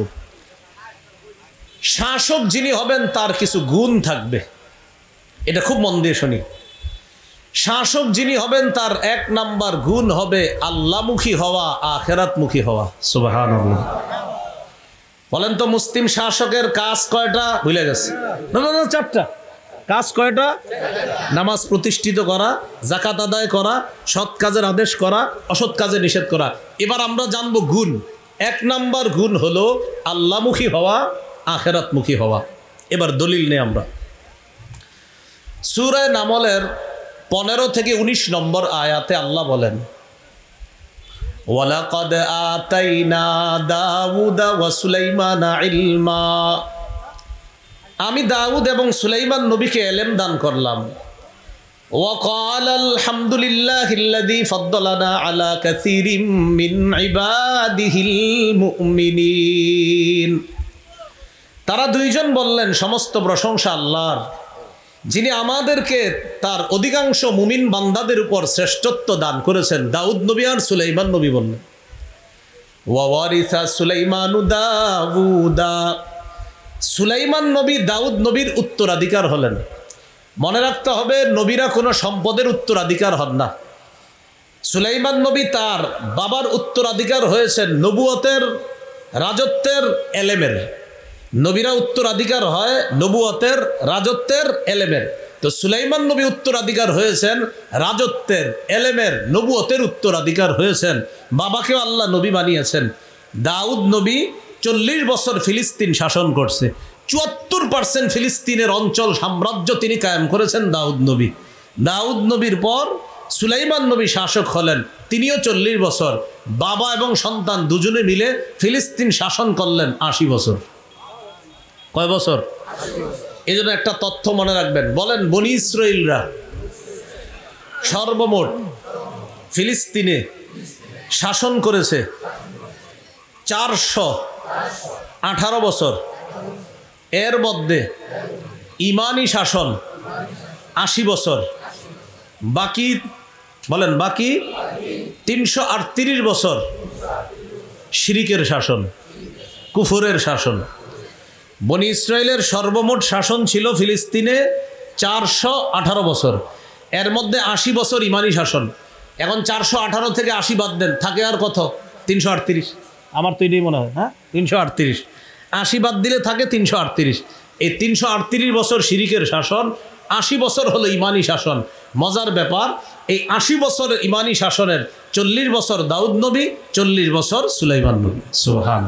শাসক যিনি হবেন তার কিছু গুণ থাকবে, এটা খুব মন দিয়ে শুনি। শাসক যিনি হবেন তার 1 নাম্বার গুণ হবে আল্লাহমুখী হওয়া, আখিরাতমুখী হওয়া। সুবহানাল্লাহ। বলেন তো মুসলিম শাসকের কাজ কয়টা? ভুলে গেছে? না 4টা। কাজ কয়টা? নামাজ প্রতিষ্ঠিত করা, যাকাত আদায় করা, সৎ কাজের আদেশ করা, অসৎ কাজের নিষেধ করা। এবার আমরা জানবো গুণ। 1 নাম্বার গুণ হলো আল্লাহমুখী হওয়া, আখিরাতমুখী হওয়া। এবার দলিল নেই আমরা। সূরা নামলের 15 থেকে 19 নম্বর আয়াতে আল্লাহ বলেন, ওয়ালাকাদ আতাইনা দাউদা ওয়া সুলাইমানা ইলমা, আমি দাউদ এবং সুলাইমান নবীকে ইলম দান করলাম। ওয়া ক্বালা আলহামদুলিল্লাহিল্লাযী ফাদ্দালানা আলা কাসীরিম মিন ইবাদিহিল মুমিনিন। তারা 2 জন বললেন সমস্ত প্রশংসা আল্লাহর, যিনি আমাদেরকে তার অধিকাংশ মুমিন বান্দাদের উপর শ্রেষ্ঠত্ব দান করেছেন। দাউদ নবী আর সুলাইমান নবী বললেন, ওয়া ওয়ারিসা সুলাইমানু দাউদা, সুলাইমান নবী দাউদ নবীর উত্তরাধিকার হলেন। মনে রাখতে হবে, নবীরা কোনো সম্পদের উত্তরাধিকার হন না। সুলাইমান নবী তার বাবার উত্তরাধিকার হয়েছেন নবুয়তের, রাজত্বের, এলেমের। নবীরা উত্তরাধিকার হয় নবুয়তের, রাজত্বের, এলেমের। তো সুলাইমান নবী উত্তরাধিকার হয়েছেন রাজত্বের, এলেমের, নবুয়তের উত্তরাধিকার হয়েছেন। বাবাকেও আল্লাহ নবী বানিয়েছেন। দাউদ নবী 40 বছর ফিলিস্তিন শাসন করছে। ৭৪% ফিলিস্তিনের অঞ্চল সাম্রাজ্য তিনি কায়েম করেছেন দাউদ নবী। দাউদ নবীর পর সুলাইমান নবী শাসক হলেন, তিনিও 40 বছর। বাবা এবং সন্তান দুজনে মিলে ফিলিস্তিন শাসন করলেন 80 বছর। কয় বছর? এই জন্য একটা তথ্য মনে রাখবেন, বলেন বনি ইসরাইলরা সর্বমোট ফিলিস্তিনে শাসন করেছে 418 বছর। এর মধ্যে ইমানি শাসন 80 বছর, বাকি বলেন বাকি 338 বছর শিরিকের শাসন, কুফরের শাসন। বনি ইসরায়েলের সর্বমোট শাসন ছিল ফিলিস্তিনে 418 বছর, এর মধ্যে 80 বছর ইমানি শাসন। এখন 418 থেকে 80 বাদ দেন, থাকে আর কত? 338। আমার তো এটাই মনে হয়, হ্যাঁ 338। 80 বাদ দিলে থাকে 338। এই 338 বছর শিরিকের শাসন, 80 বছর হলো ইমানি শাসন। মজার ব্যাপার, এই 80 বছর ইমানি শাসনের 40 বছর দাউদ নবী, 40 বছর সুলাইমান নবী। সুবহান।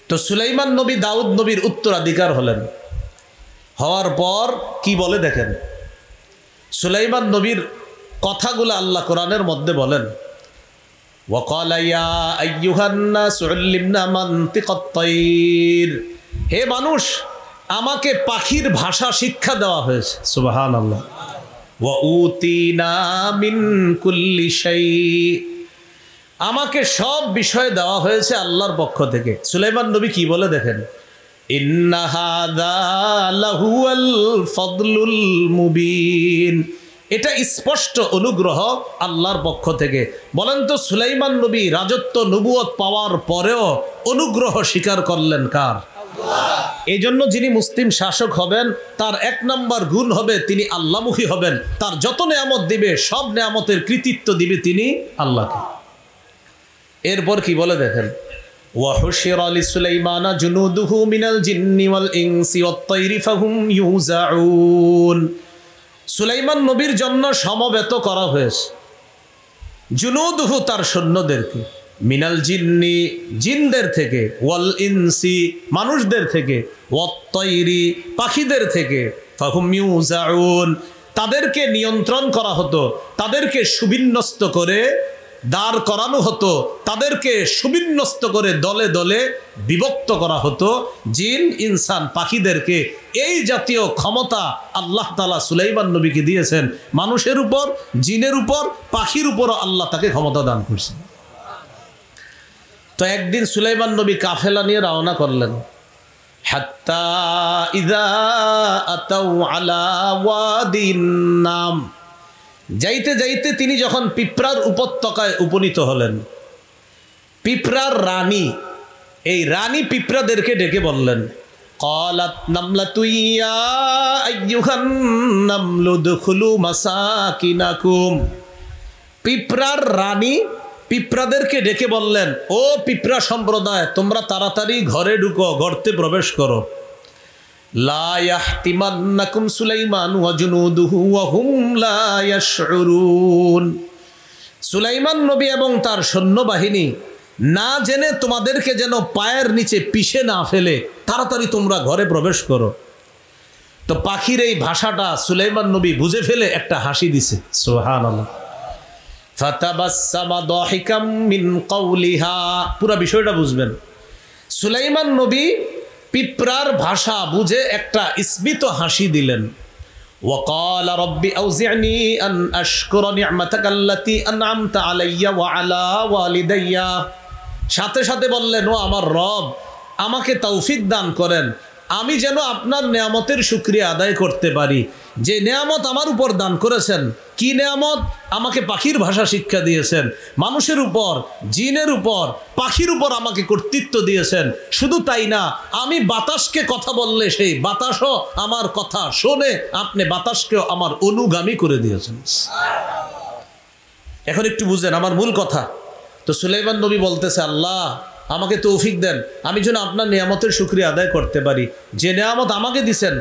তো সুলাইমান নবী দাউদ নবীর উত্তরাধিকার হলেন। হওয়ার পর কি বলে দেখেন, সুলাইমান নবীর কথাগুলো আল্লাহ কোরআনের মধ্যে বলেন, ওয়াকালা ইয়া আইয়ুহান নাস উল্লিমনা মানতিকাত তাইর, হে মানুষ আমাকে পাখির ভাষা শিক্ষা দেওয়া হয়েছে। সুবহানাল্লাহ। ওয়া উতিনা মিন কুল্লি শাই, আমাকে সব বিষয় দেওয়া হয়েছে আল্লাহর পক্ষ থেকে। সুলাইমান নবী কি বলে দেখেন, ইন্না হাযা লাহুয়াল ফাদলুল মুবিন, এটা স্পষ্ট অনুগ্রহ আল্লাহর পক্ষ থেকে। বলেন তো সুলাইমান নবী রাজত্ব নবুয়ত পাওয়ার পরেও অনুগ্রহ স্বীকার করলেন কার? এই জন্য যিনি মুসলিম শাসক হবেন তার 1 নম্বর গুণ হবে তিনি আল্লাহমুখী হবেন। তার যত নেয়ামত দিবে সব নেয়ামতের কৃতিত্ব দিবে তিনি আল্লাহকে। এরপর কি বলে দেখেন, ওয়াহুশিরা লিসুলাইমানা জুনুদুহু মিনাল জিন্নি ওয়াল ইনসি ওয়াত তাইরি ফাহুম ইউজাউন, সুলাইমান নবীর জন্য সমবেত করা হয়েছে জুনুদুহু তার সৈন্যদেরকে, মিনাল জিন্নি জিনদের থেকে, ওয়াল ইনসি মানুষদের থেকে, ওয়াত তাইরি পাখিদের থেকে, ফাহুম ইউজাউন তাদেরকে নিয়ন্ত্রণ করা হতো, তাদেরকে সুবিন্যস্ত করে দাঁড় করানো হতো, তাদেরকে সুবিন্যস্ত করে দলে দলে বিভক্ত করা হতো। জিন ইনসান পাখিদেরকে এই জাতীয় ক্ষমতা আল্লাহ তাআলা সুলাইমান নবীকে দিয়েছেন। মানুষের উপর, জিনের উপর, পাখির উপরও আল্লাহ তাকে ক্ষমতা দান করছেন। তো একদিন সুলাইমান নবী কাফেলা নিয়ে রওনা করলেন। হাত্তা ইযা আতাউ আলা ওয়াদিন নাম, যাইতে যাইতে তিনি যখন পিঁপড়ার উপত্যকায় উপনীত হলেন, পিঁপড়ার রানী, এই রানী পিঁপড়াদেরকে ডেকে বললেন, ক্বালাত নামলাতু ইয়া আইয়ুহান নামলু দুখুলু মাসাকিনাকুম, পিঁপড়ার রানী পিঁপড়াদেরকে ডেকে বললেন, ও পিঁপড়া সম্প্রদায় তোমরা তাড়াতাড়ি ঘরে ঢুকো, গর্তে প্রবেশ করো। লা ইয়াহতিমান্নাকুম সুলাইমান ওয়া জুনুদুহু ওয়া হুম লা ইয়াশউরুন, সুলাইমান নবী এবং তার সৈন্যবাহিনী না জেনে তোমাদেরকে যেন পায়ের নিচে পিষে না ফেলে, তাড়াতাড়ি তোমরা ঘরে প্রবেশ করো। তো পাখির এই ভাষাটা সুলাইমান নবী বুঝে ফেলে একটা হাসি দিছে। সুবহানাল্লাহ। ফাতাবাসসামা দাহিকাম মিন কাওলিহা, পুরো বিষয়টা বুঝবেন। সুলাইমান নবী পিঁপড়ার ভাষা বুঝে একটা স্মিত হাসি দিলেন। ওয়াকালা রব্বি আউজি'নি আন আশকুরা নি'মাতাকা আল্লাতী আন'আমতা আলাইয়া ওয়া আলা ওয়ালিদাইয়া, সাথে সাথে বললেন, ও আমার রব আমাকে তৌফিক দান করেন, আমি যেন আপনার নেয়ামতের শুকরিয়া আদায় করতে পারি। যে নেয়ামত আমার উপর দান করেছেন, কি নেয়ামত? আমাকে পাখির ভাষা শিক্ষা দিয়েছেন, মানুষের উপর, জিনের উপর, পাখির উপর আমাকে কর্তৃত্ব দিয়েছেন। শুধু তাই না, আমি বাতাসকে কথা বললে সেই বাতাসও আমার কথা শোনে, আপনি বাতাসকেও আমার অনুগামী করে দিয়েছেন। এখন একটু বুঝেন আমার মূল কথা। তো সুলাইমান নবী বলতেছে, আল্লাহ আমাকে তৌফিক দেন, আমি যেন আপনার নিয়ামতের শুকরিয়া আদায় করতে পারি, যে নিয়ামত আমাকে দিছেন।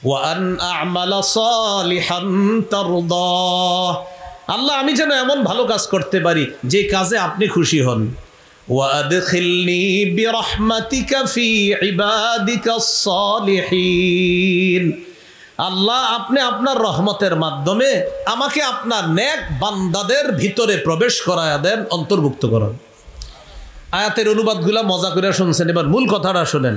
ওয়ান আ'মালা সালিহান তারদা, আল্লাহ আমি যেন এমন ভালো কাজ করতে পারি যে কাজে আপনি খুশি হন। ওয়াদখিলনি বিরহমাতিকা ফি ইবাদিকাস সালিহিন। আল্লাহ, আপনি আপনার রহমতের মাধ্যমে আমাকে আপনার নেক বান্দাদের ভিতরে প্রবেশ করায়া দেন, অন্তর্ভুক্ত করেন। আয়াতের অনুবাদগুলা মজা করে শুনছেন, এবার মূল কথাটা শুনেন।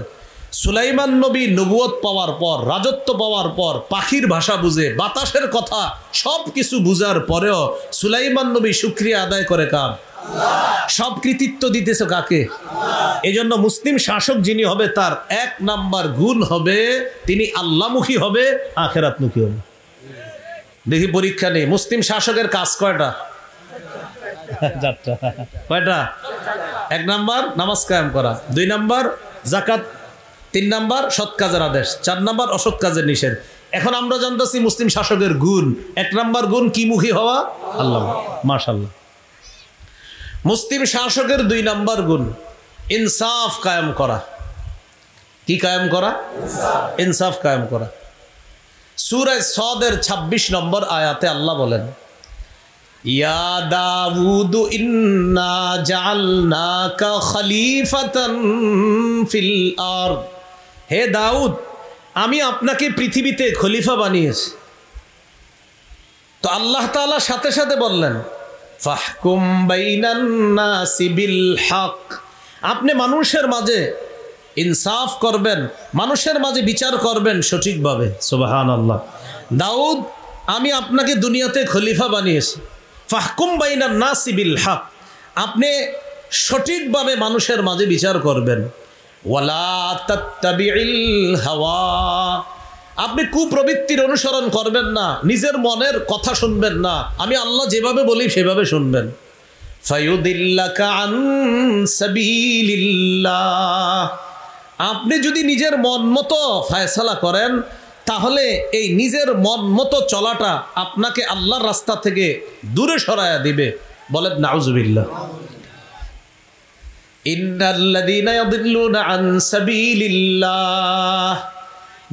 সুলাইমান নবী নবুয়ত পাওয়ার পর, রাজত্ব পাওয়ার পর, পাখির ভাষা বুঝে, বাতাসের কথা সব কিছু বুঝার পরেও সুলাইমান নবী শুকরিয়া আদায় করে কার? সব কৃতিত্ব দিতেছে কাকে? এই জন্য মুসলিম শাসক যিনি হবে তার 1 নাম্বার গুণ হবে তিনি আল্লাহমুখী হবে, আখেরাতমুখী হবে। দেখি পরীক্ষা নেই, মুসলিম শাসকের কাজ কয়টা? কয়টা? 1 নাম্বার নামাজ কায়েম করা, 2 নাম্বার যাকাত, 3 নাম্বার সৎ কাজের আদেশ, 4 নাম্বার অসৎ কাজের নিষেধ। এখন আমরা জানতেছি মুসলিম শাসকের গুণ। 1 নাম্বার গুণ কি মুখী হওয়া? আল্লাহ। মাশাআল্লাহ। মুসলিম শাসকের 2 নাম্বার গুণ ইনসাফ কায়েম করা। কি কায়েম করা? ইনসাফ কায়েম করা। সূরা সদের 26 নম্বর আয়াতে আল্লাহ বলেন, ইয়া দাউদ ইন্না জাআলনাকা খলিফাতান ফিল আরদ। হে দাউদ, আমি আপনাকে পৃথিবীতে খলিফা বানিয়েছি। তো আল্লাহ তাআলা সাথে সাথে বললেন, ফাহকুম বাইনান নাসি বিল হক। আপনি মানুষের মাঝে ইনসাফ করবেন, মানুষের মাঝে বিচার করবেন সঠিকভাবে। সুবহানাল্লাহ। দাউদ, আমি আপনাকে দুনিয়াতে খলিফা বানিয়েছি। ফাহকুম বাইনান নাসি বিল হক, আপনি সঠিকভাবে মানুষের মাঝে বিচার করবেন। ওয়ালা তাত্তাবিউল হাওয়া, আপনি কুপ্রবৃত্তির অনুসরণ করবেন না, নিজের মনের কথা শুনবেন না, আমি আল্লাহ যেভাবে বলি সেভাবে শুনবেন। ফায়ুদিল্লাকা আন সাবিলিল্লাহ, আপনি যদি নিজের মন মতো ফয়সালা করেন তাহলে এই নিজের মন মতো চলাটা আপনাকে আল্লাহর রাস্তা থেকে দূরে সরায়া দিবে। বলেন নাউজুবিল্লাহ। ইন্নাল্লাযীনা ইয়াদিল্লুনা আন সাবিলিল্লাহ,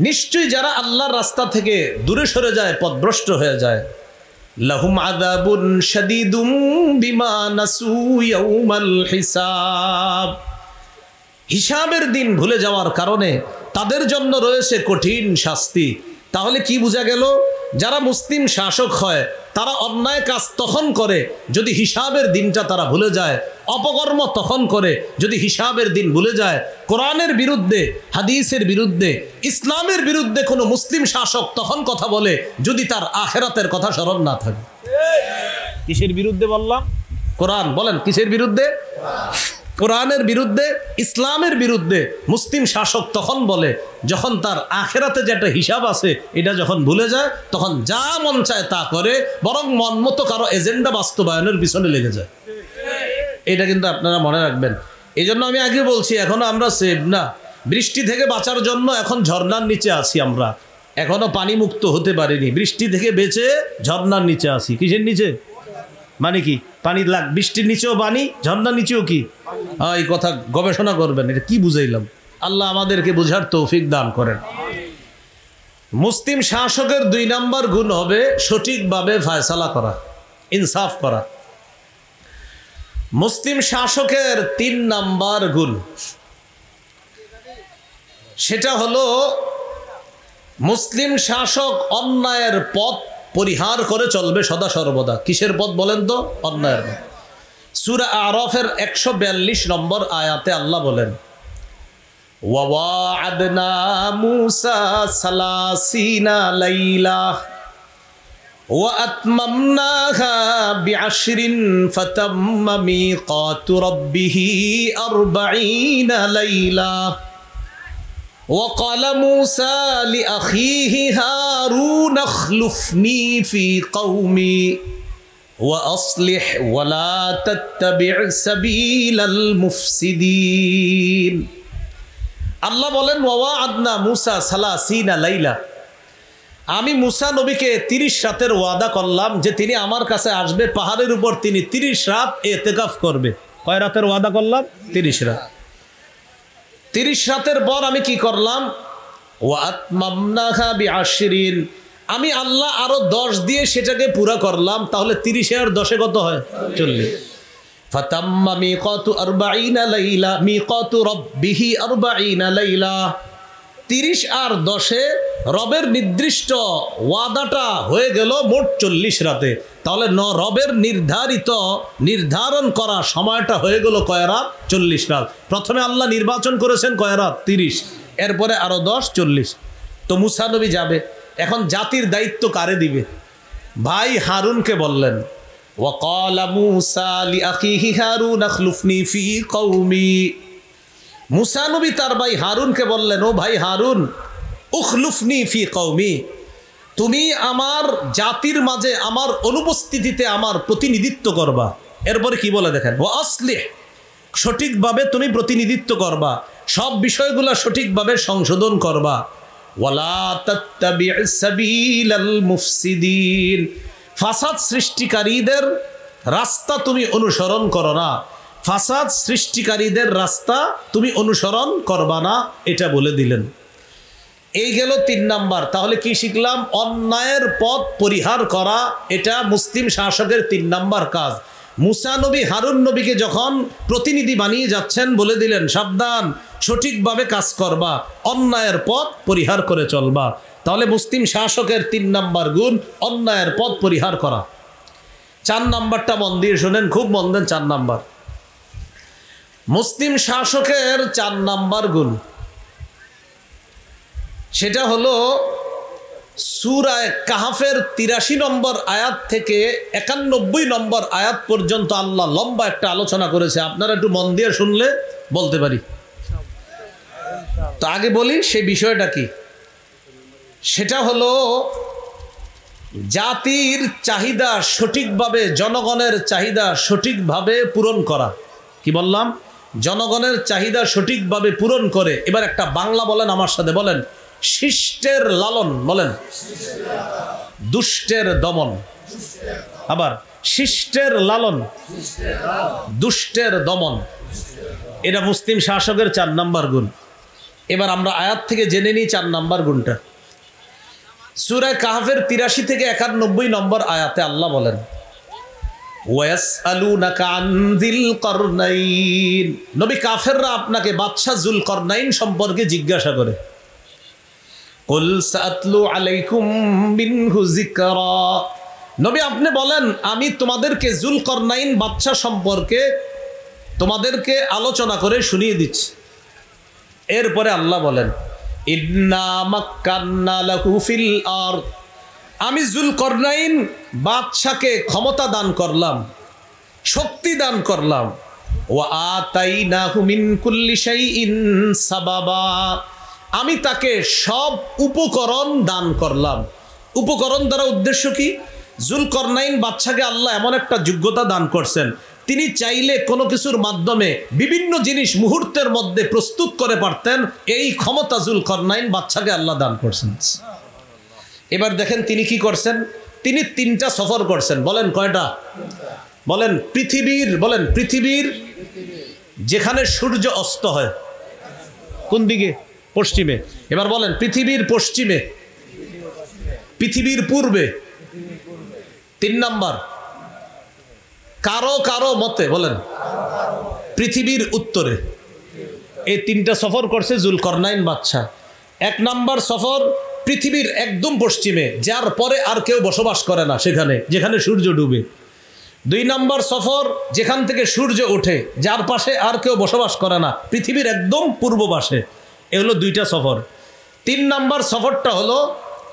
নিশ্চয়ই যারা আল্লাহর রাস্তা থেকে দূরে সরে যায়, পথভ্রষ্ট হয়ে যায়, লাহুম আযাবুন শাদীদুম বিমা নাসু ইয়াউমাল হিসাব, হিসাবের দিন ভুলে যাওয়ার কারণে তাদের জন্য রয়েছে কঠিন শাস্তি। তাহলে কি বোঝা গেল? যারা মুসলিম শাসক হয় তারা অন্যায় কাজ তখন করে যদি হিসাবের দিনটা তারা ভুলে যায়, অপকর্ম তখন করে যদি হিসাবের দিন ভুলে যায়। কোরআনের বিরুদ্ধে, হাদিসের বিরুদ্ধে, ইসলামের বিরুদ্ধে কোনো মুসলিম শাসক তখন কথা বলে যদি তার আখেরাতের কথা স্মরণ না থাকে। কিসের বিরুদ্ধে বললাম? কোরআন। বলেন কিসের বিরুদ্ধে? কোরআনের বিরুদ্ধে, ইসলামের বিরুদ্ধে মুসলিম শাসক তখন বলে যখন তার আখেরাতে যেটা হিসাব আছে এটা যখন ভুলে যায়, তখন যা মন চায় তা করে, বরং মন মতো কারো এজেন্ডা বাস্তবায়নের পিছনে লেগে যায়। এটা কিন্তু আপনারা মনে রাখবেন। এই জন্য আমি আগে বলছি, এখনো আমরা সেভ না। বৃষ্টি থেকে বাঁচার জন্য এখন ঝর্ণার নিচে আছি, আমরা এখনো পানি মুক্ত হতে পারিনি। বৃষ্টি থেকে বেঁচে ঝর্ণার নিচে আছি। কিসের নিচে? মানে কি? পানি বৃষ্টির নিচেও পানি, ঝর্ণার নিচেও কি? এই কথা গবেষণা করবেন, এটা কি বুঝাইলাম? আল্লাহ আমাদেরকে বুঝার তৌফিক দান করেন। মুসলিম শাসকের 2 নাম্বার গুণ হবে সঠিকভাবে ফয়সালা করা, ইনসাফ করা। মুসলিম শাসকের 3 নাম্বার গুণ, সেটা হলো মুসলিম শাসক অন্যায়ের পথ পরিহার করে চলবে সদা সর্বদা। কিসের পথ বলেন তো? অন্যায়ের পথ। সূরা আরাফের 142 নম্বর আয়াতে আল্লাহ বলেন, ওয়া ওয়া'আদনা মূসা 30 লাইলা ওয়া আতমামনাহা বি'আশরিন ফাতাম্মা মিকাতু রাব্বিহি 40 লাইলা। وقال موسى لأخيه هارون اخلفني في قومي وأصلح ولا تتبع سبيل المفسدين। আল্লাহ বলেন, ওয়া'আদনা মূসা 30 লাইলা, আমি মূসা নবীকে 30 রাতের ওয়াদা করলাম যে তিনি আমার কাছে আসবে, পাহাড়ের উপর তিনি 30 রাত ইতিকাফ করবে। কয় রাতের ওয়াদা করলাম? 30 রাত। 30 রাতের পর আমি কি করলাম? ওয়া আতমামনাহা বি'আশরিন, আমি আল্লাহ আরো 10 দিয়ে সেটাকে পুরা করলাম। তাহলে 30 আর 10 কত হয়? 40। ফাতাম্মা মিকাতু 40 লাইলা মিকাতু রাব্বিহি 40 লাইলা। 30 আর 10-এ রবের নির্দিষ্ট ওয়াদাটা হয়ে গেল মোট 40 রাতে। তাহলে রবের নির্ধারণ করা সময়টা হয়ে গেল কয় রাত? 40 রাত। প্রথমে আল্লাহ নির্বাচন করেছেন কয় রাত? 30। এরপরে আরো 10, 40। তো মুসা নবী যাবে। এখন জাতির দায়িত্ব কারে দিবে? ভাই হারুনকে বললেন, ওয়াকালা মুসা লিআখিহি হারুন আখলুফনি ফি কওমি। মুসা নবী তার ভাই হারুনকে বললেন, ও ভাই হারুন, উখলুফনি ফি কওমি, তুমি আমার জাতির মাঝে আমার অনুপস্থিতিতে আমার প্রতিনিধিত্ব করবা। এরপরে কি বলে দেখেন, ওয়া আসলিহ, সঠিকভাবে তুমি প্রতিনিধিত্ব করবা, সব বিষয়গুলো সঠিকভাবে সংশোধন করবা। ওয়ালা তাত্তাবি'স সাবিলাল মুফসিদিন, ফাসাদ সৃষ্টিকারীদের রাস্তা তুমি অনুসরণ করো না, ফাসাদ সৃষ্টিকারীদের রাস্তা তুমি অনুসরণ করবা না, এটা বলে দিলেন। এই গেল 3 নাম্বার। তাহলে কি শিখলাম? অন্যায়ের পথ পরিহার করা, এটা মুসলিম শাসকের 3 নাম্বার কাজ। মুসা নবী হারুন নবীকে যখন প্রতিনিধি বানিয়ে যাচ্ছেন বলে দিলেন, সাবধান, সঠিকভাবে কাজ করবা, অন্যায়ের পথ পরিহার করে চলবা। তাহলে মুসলিম শাসকের 3 নাম্বার গুণ অন্যায়ের পথ পরিহার করা। 4 নাম্বারটা মন দিয়ে শোনেন, খুব মন দেন। 4 নাম্বার মুসলিম শাসকের 4 নাম্বার গুণ, সেটা হলো সূরা কাহফের 83 নম্বর আয়াত থেকে 91 নম্বর আয়াত পর্যন্ত আল্লাহ লম্বা একটা আলোচনা করেছে। আপনারা একটু মন দিয়ে শুনলে বলতে পারি। তো আগে বলি সেই বিষয়টা কি। সেটা হলো জাতির চাহিদা সঠিকভাবে, জনগণের চাহিদা সঠিকভাবে পূরণ করা। কি বললাম? জনগণের চাহিদা সঠিকভাবে পূরণ করে। এবার একটা বাংলা বলেন আমার সাথে, বলেন শিষ্টের লালন, বলেন দুষ্টের দমন। আবার শিষ্টের লালন, দুষ্টের দমন। এটা মুসলিম শাসকের 4 নাম্বার গুণ। এবার আমরা আয়াত থেকে জেনে নিই 4 নাম্বার গুণটা। সূরা কাহফের 83 থেকে 91 নম্বর আয়াতে আল্লাহ বলেন, ওয়াসআলুনাকা আন যিল করনাইন। নবী, কাফেররা আপনাকে বাদশা যুলকরনাইন সম্পর্কে জিজ্ঞাসা করে। কুল সাতলু আলাইকুম মিনহু যিকরা। নবী আপনি বলেন, আমি তোমাদেরকে যুলকরনাইন বাদশা সম্পর্কে তোমাদেরকে আলোচনা করে শুনিয়ে দিচ্ছি। এরপরে আল্লাহ বলেন, ইন্না মাক্কান্না লাহু ফিল আরদ। আমি যুলকরনাইন বাদশাকে ক্ষমতা দান করলাম, শক্তি দান করলাম। ওয়া আতাইনাহু মিন কুল্লি শাইইন সাবাবা। আমি তাকে সব উপকরণ দান করলাম। উপকরণ দ্বারা উদ্দেশ্য কি? যুলকরনাইন বাদশাকে আল্লাহ এমন একটা যোগ্যতা দান করছেন, তিনি চাইলে কোনো কিছুর মাধ্যমে বিভিন্ন জিনিস মুহূর্তের মধ্যে প্রস্তুত করে পারতেন। এই ক্ষমতা যুলকরনাইন বাদশাকে আল্লাহ দান করছেন। এবার দেখেন তিনি কি করছেন। তিনি 3টা সফর করছেন। বলেন কয়টা? বলেন পৃথিবীর, বলেন পৃথিবীর যেখানে সূর্য অস্ত হয় কোন দিকে? পশ্চিমে। এবার বলেন পৃথিবীর পশ্চিমে, পৃথিবীর পূর্বে। 3 নাম্বার কারো কারো মতে, বলেন পৃথিবীর উত্তরে। এই 3টা সফর করছে যুলকরনাইন বাদশা। 1 নাম্বার সফর পৃথিবীর একদম পশ্চিমে, যার পরে আর কেউ বসবাস করে না সেখানে, যেখানে সূর্য ডুবে। 2 নাম্বার সফর যেখান থেকে সূর্য ওঠে, যার পাশে আর কেউ বসবাস করে না, পৃথিবীর একদম পূর্ব পাশে। এ হলো 2টা সফর। 3 নাম্বার সফরটা হলো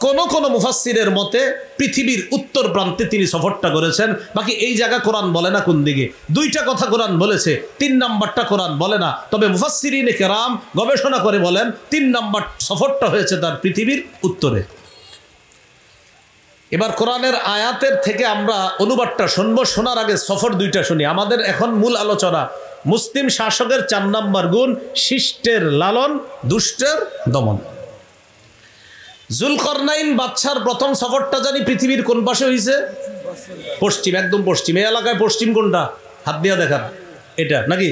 কোন কোন মুফাসসিরের মতে পৃথিবীর উত্তর প্রান্তে তিনি সফরটা করেছেন। বাকি এই জায়গা কোরআন বলে না কোন দিকে। 2টা কথা কোরআন বলেছে, 3 নাম্বারটা কোরআন বলে না। তবে মুফাসসিরিনে কেরাম গবেষণা করে বলেন 3 নাম্বার সফরটা হয়েছে তার পৃথিবীর উত্তরে। এবার কোরআনের আয়াতের থেকে আমরা অনুবাদটা শুনবো। শোনার আগে সফর 2টা শুনি। আমাদের এখন মূল আলোচনা মুসলিম শাসকের 4 নাম্বার গুণ, শিষ্টের লালন, দুষ্টের দমন। যুলকরনাইন বাদশার প্রথম সফরটা জানি পৃথিবীর কোন পাশে হয়েছে? পশ্চিম, একদম পশ্চিম। এই এলাকায় পশ্চিম কোনটা? হাত দিয়া দেখান, এটা নাকি?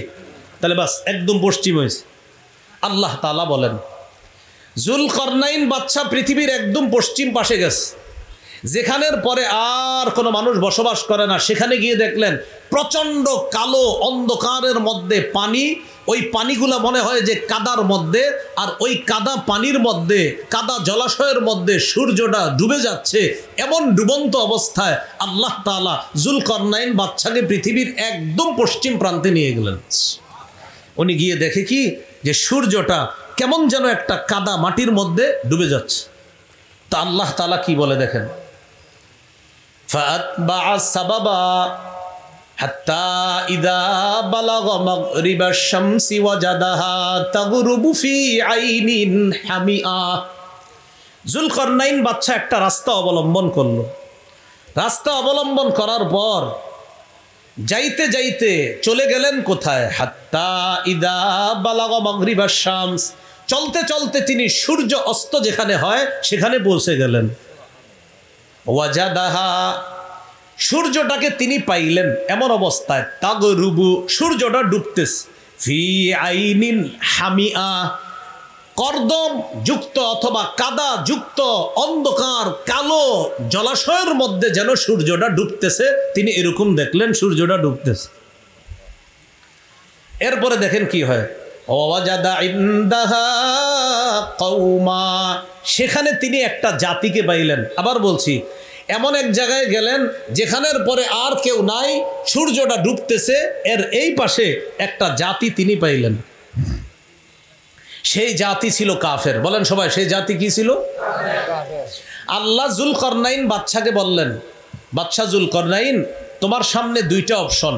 তাহলে বাস একদম পশ্চিম হয়েছে। আল্লাহ তাআলা বলেন যুলকরনাইন বাদশা পৃথিবীর একদম পশ্চিম পাশে গেছে। যেখানের পরে আর কোনো মানুষ বসবাস করে না, সেখানে গিয়ে দেখলেন প্রচণ্ড কালো অন্ধকারের মধ্যে পানি। ওই পানিগুলো মনে হয় যে কাদার মধ্যে, আর ওই কাদা পানির মধ্যে, কাদা জলাশয়ের মধ্যে সূর্যটা ডুবে যাচ্ছে। এমন ডুবন্ত অবস্থায় আল্লাহ তাআলা যুলকরনাইন বাদশাকে পৃথিবীর একদম পশ্চিম প্রান্তে নিয়ে গেলেন। উনি গিয়ে দেখে কি যে সূর্যটা কেমন যেন একটা কাদা মাটির মধ্যে ডুবে যাচ্ছে। তা আল্লাহ তাআলা কি বলে দেখেন, ফাতবাআ সাবাবা হাত্তা ইযা বালাগা মাগরিবাশ শামসি ওয়াজাদাহা তাগরুবু ফি আইনিন হামিআ। যুলকরনাইন বাদশা একটা রাস্তা অবলম্বন করলো। রাস্তা অবলম্বন করার পর যাইতে যাইতে চলে গেলেন কোথায়, হাত্তা ইযা বালাগা মাগরিবাশ শামস, চলতে চলতে তিনি সূর্য অস্ত যেখানে হয় সেখানে পৌঁছে গেলেন। ওয়াজাদাহা, সূর্যটাকে তিনি পাইলেন এমন অবস্থায়, তাগরুবু, সূর্যটা ডুবতেছে, ফি আইনিন হামিআ, কর্দম যুক্ত অথবা কাদা যুক্ত অন্ধকার কালো জলাশয়ের মধ্যে যেন সূর্যটা ডুবতেছে। তিনি এরকম দেখলেন সূর্যটা ডুবতেছে। এরপরে দেখেন কি হয়, ওয়াজাদা ইনদাহা কওমা, সেখানে তিনি একটা জাতিকে পাইলেন। আবার বলছি, এমন এক জায়গায় গেলেন যেখানের পরে আর কেউ নাই, সূর্যটা ডুবতেছে, এর এই পাশে একটা জাতি তিনি পাইলেন। সেই জাতি ছিল কাফের। বলেন সবাই, সেই জাতি কি ছিল? আল্লাহ যুলকরনাইন বাদশাকে বললেন, বাদশা যুলকরনাইন, তোমার সামনে দুইটা অপশন।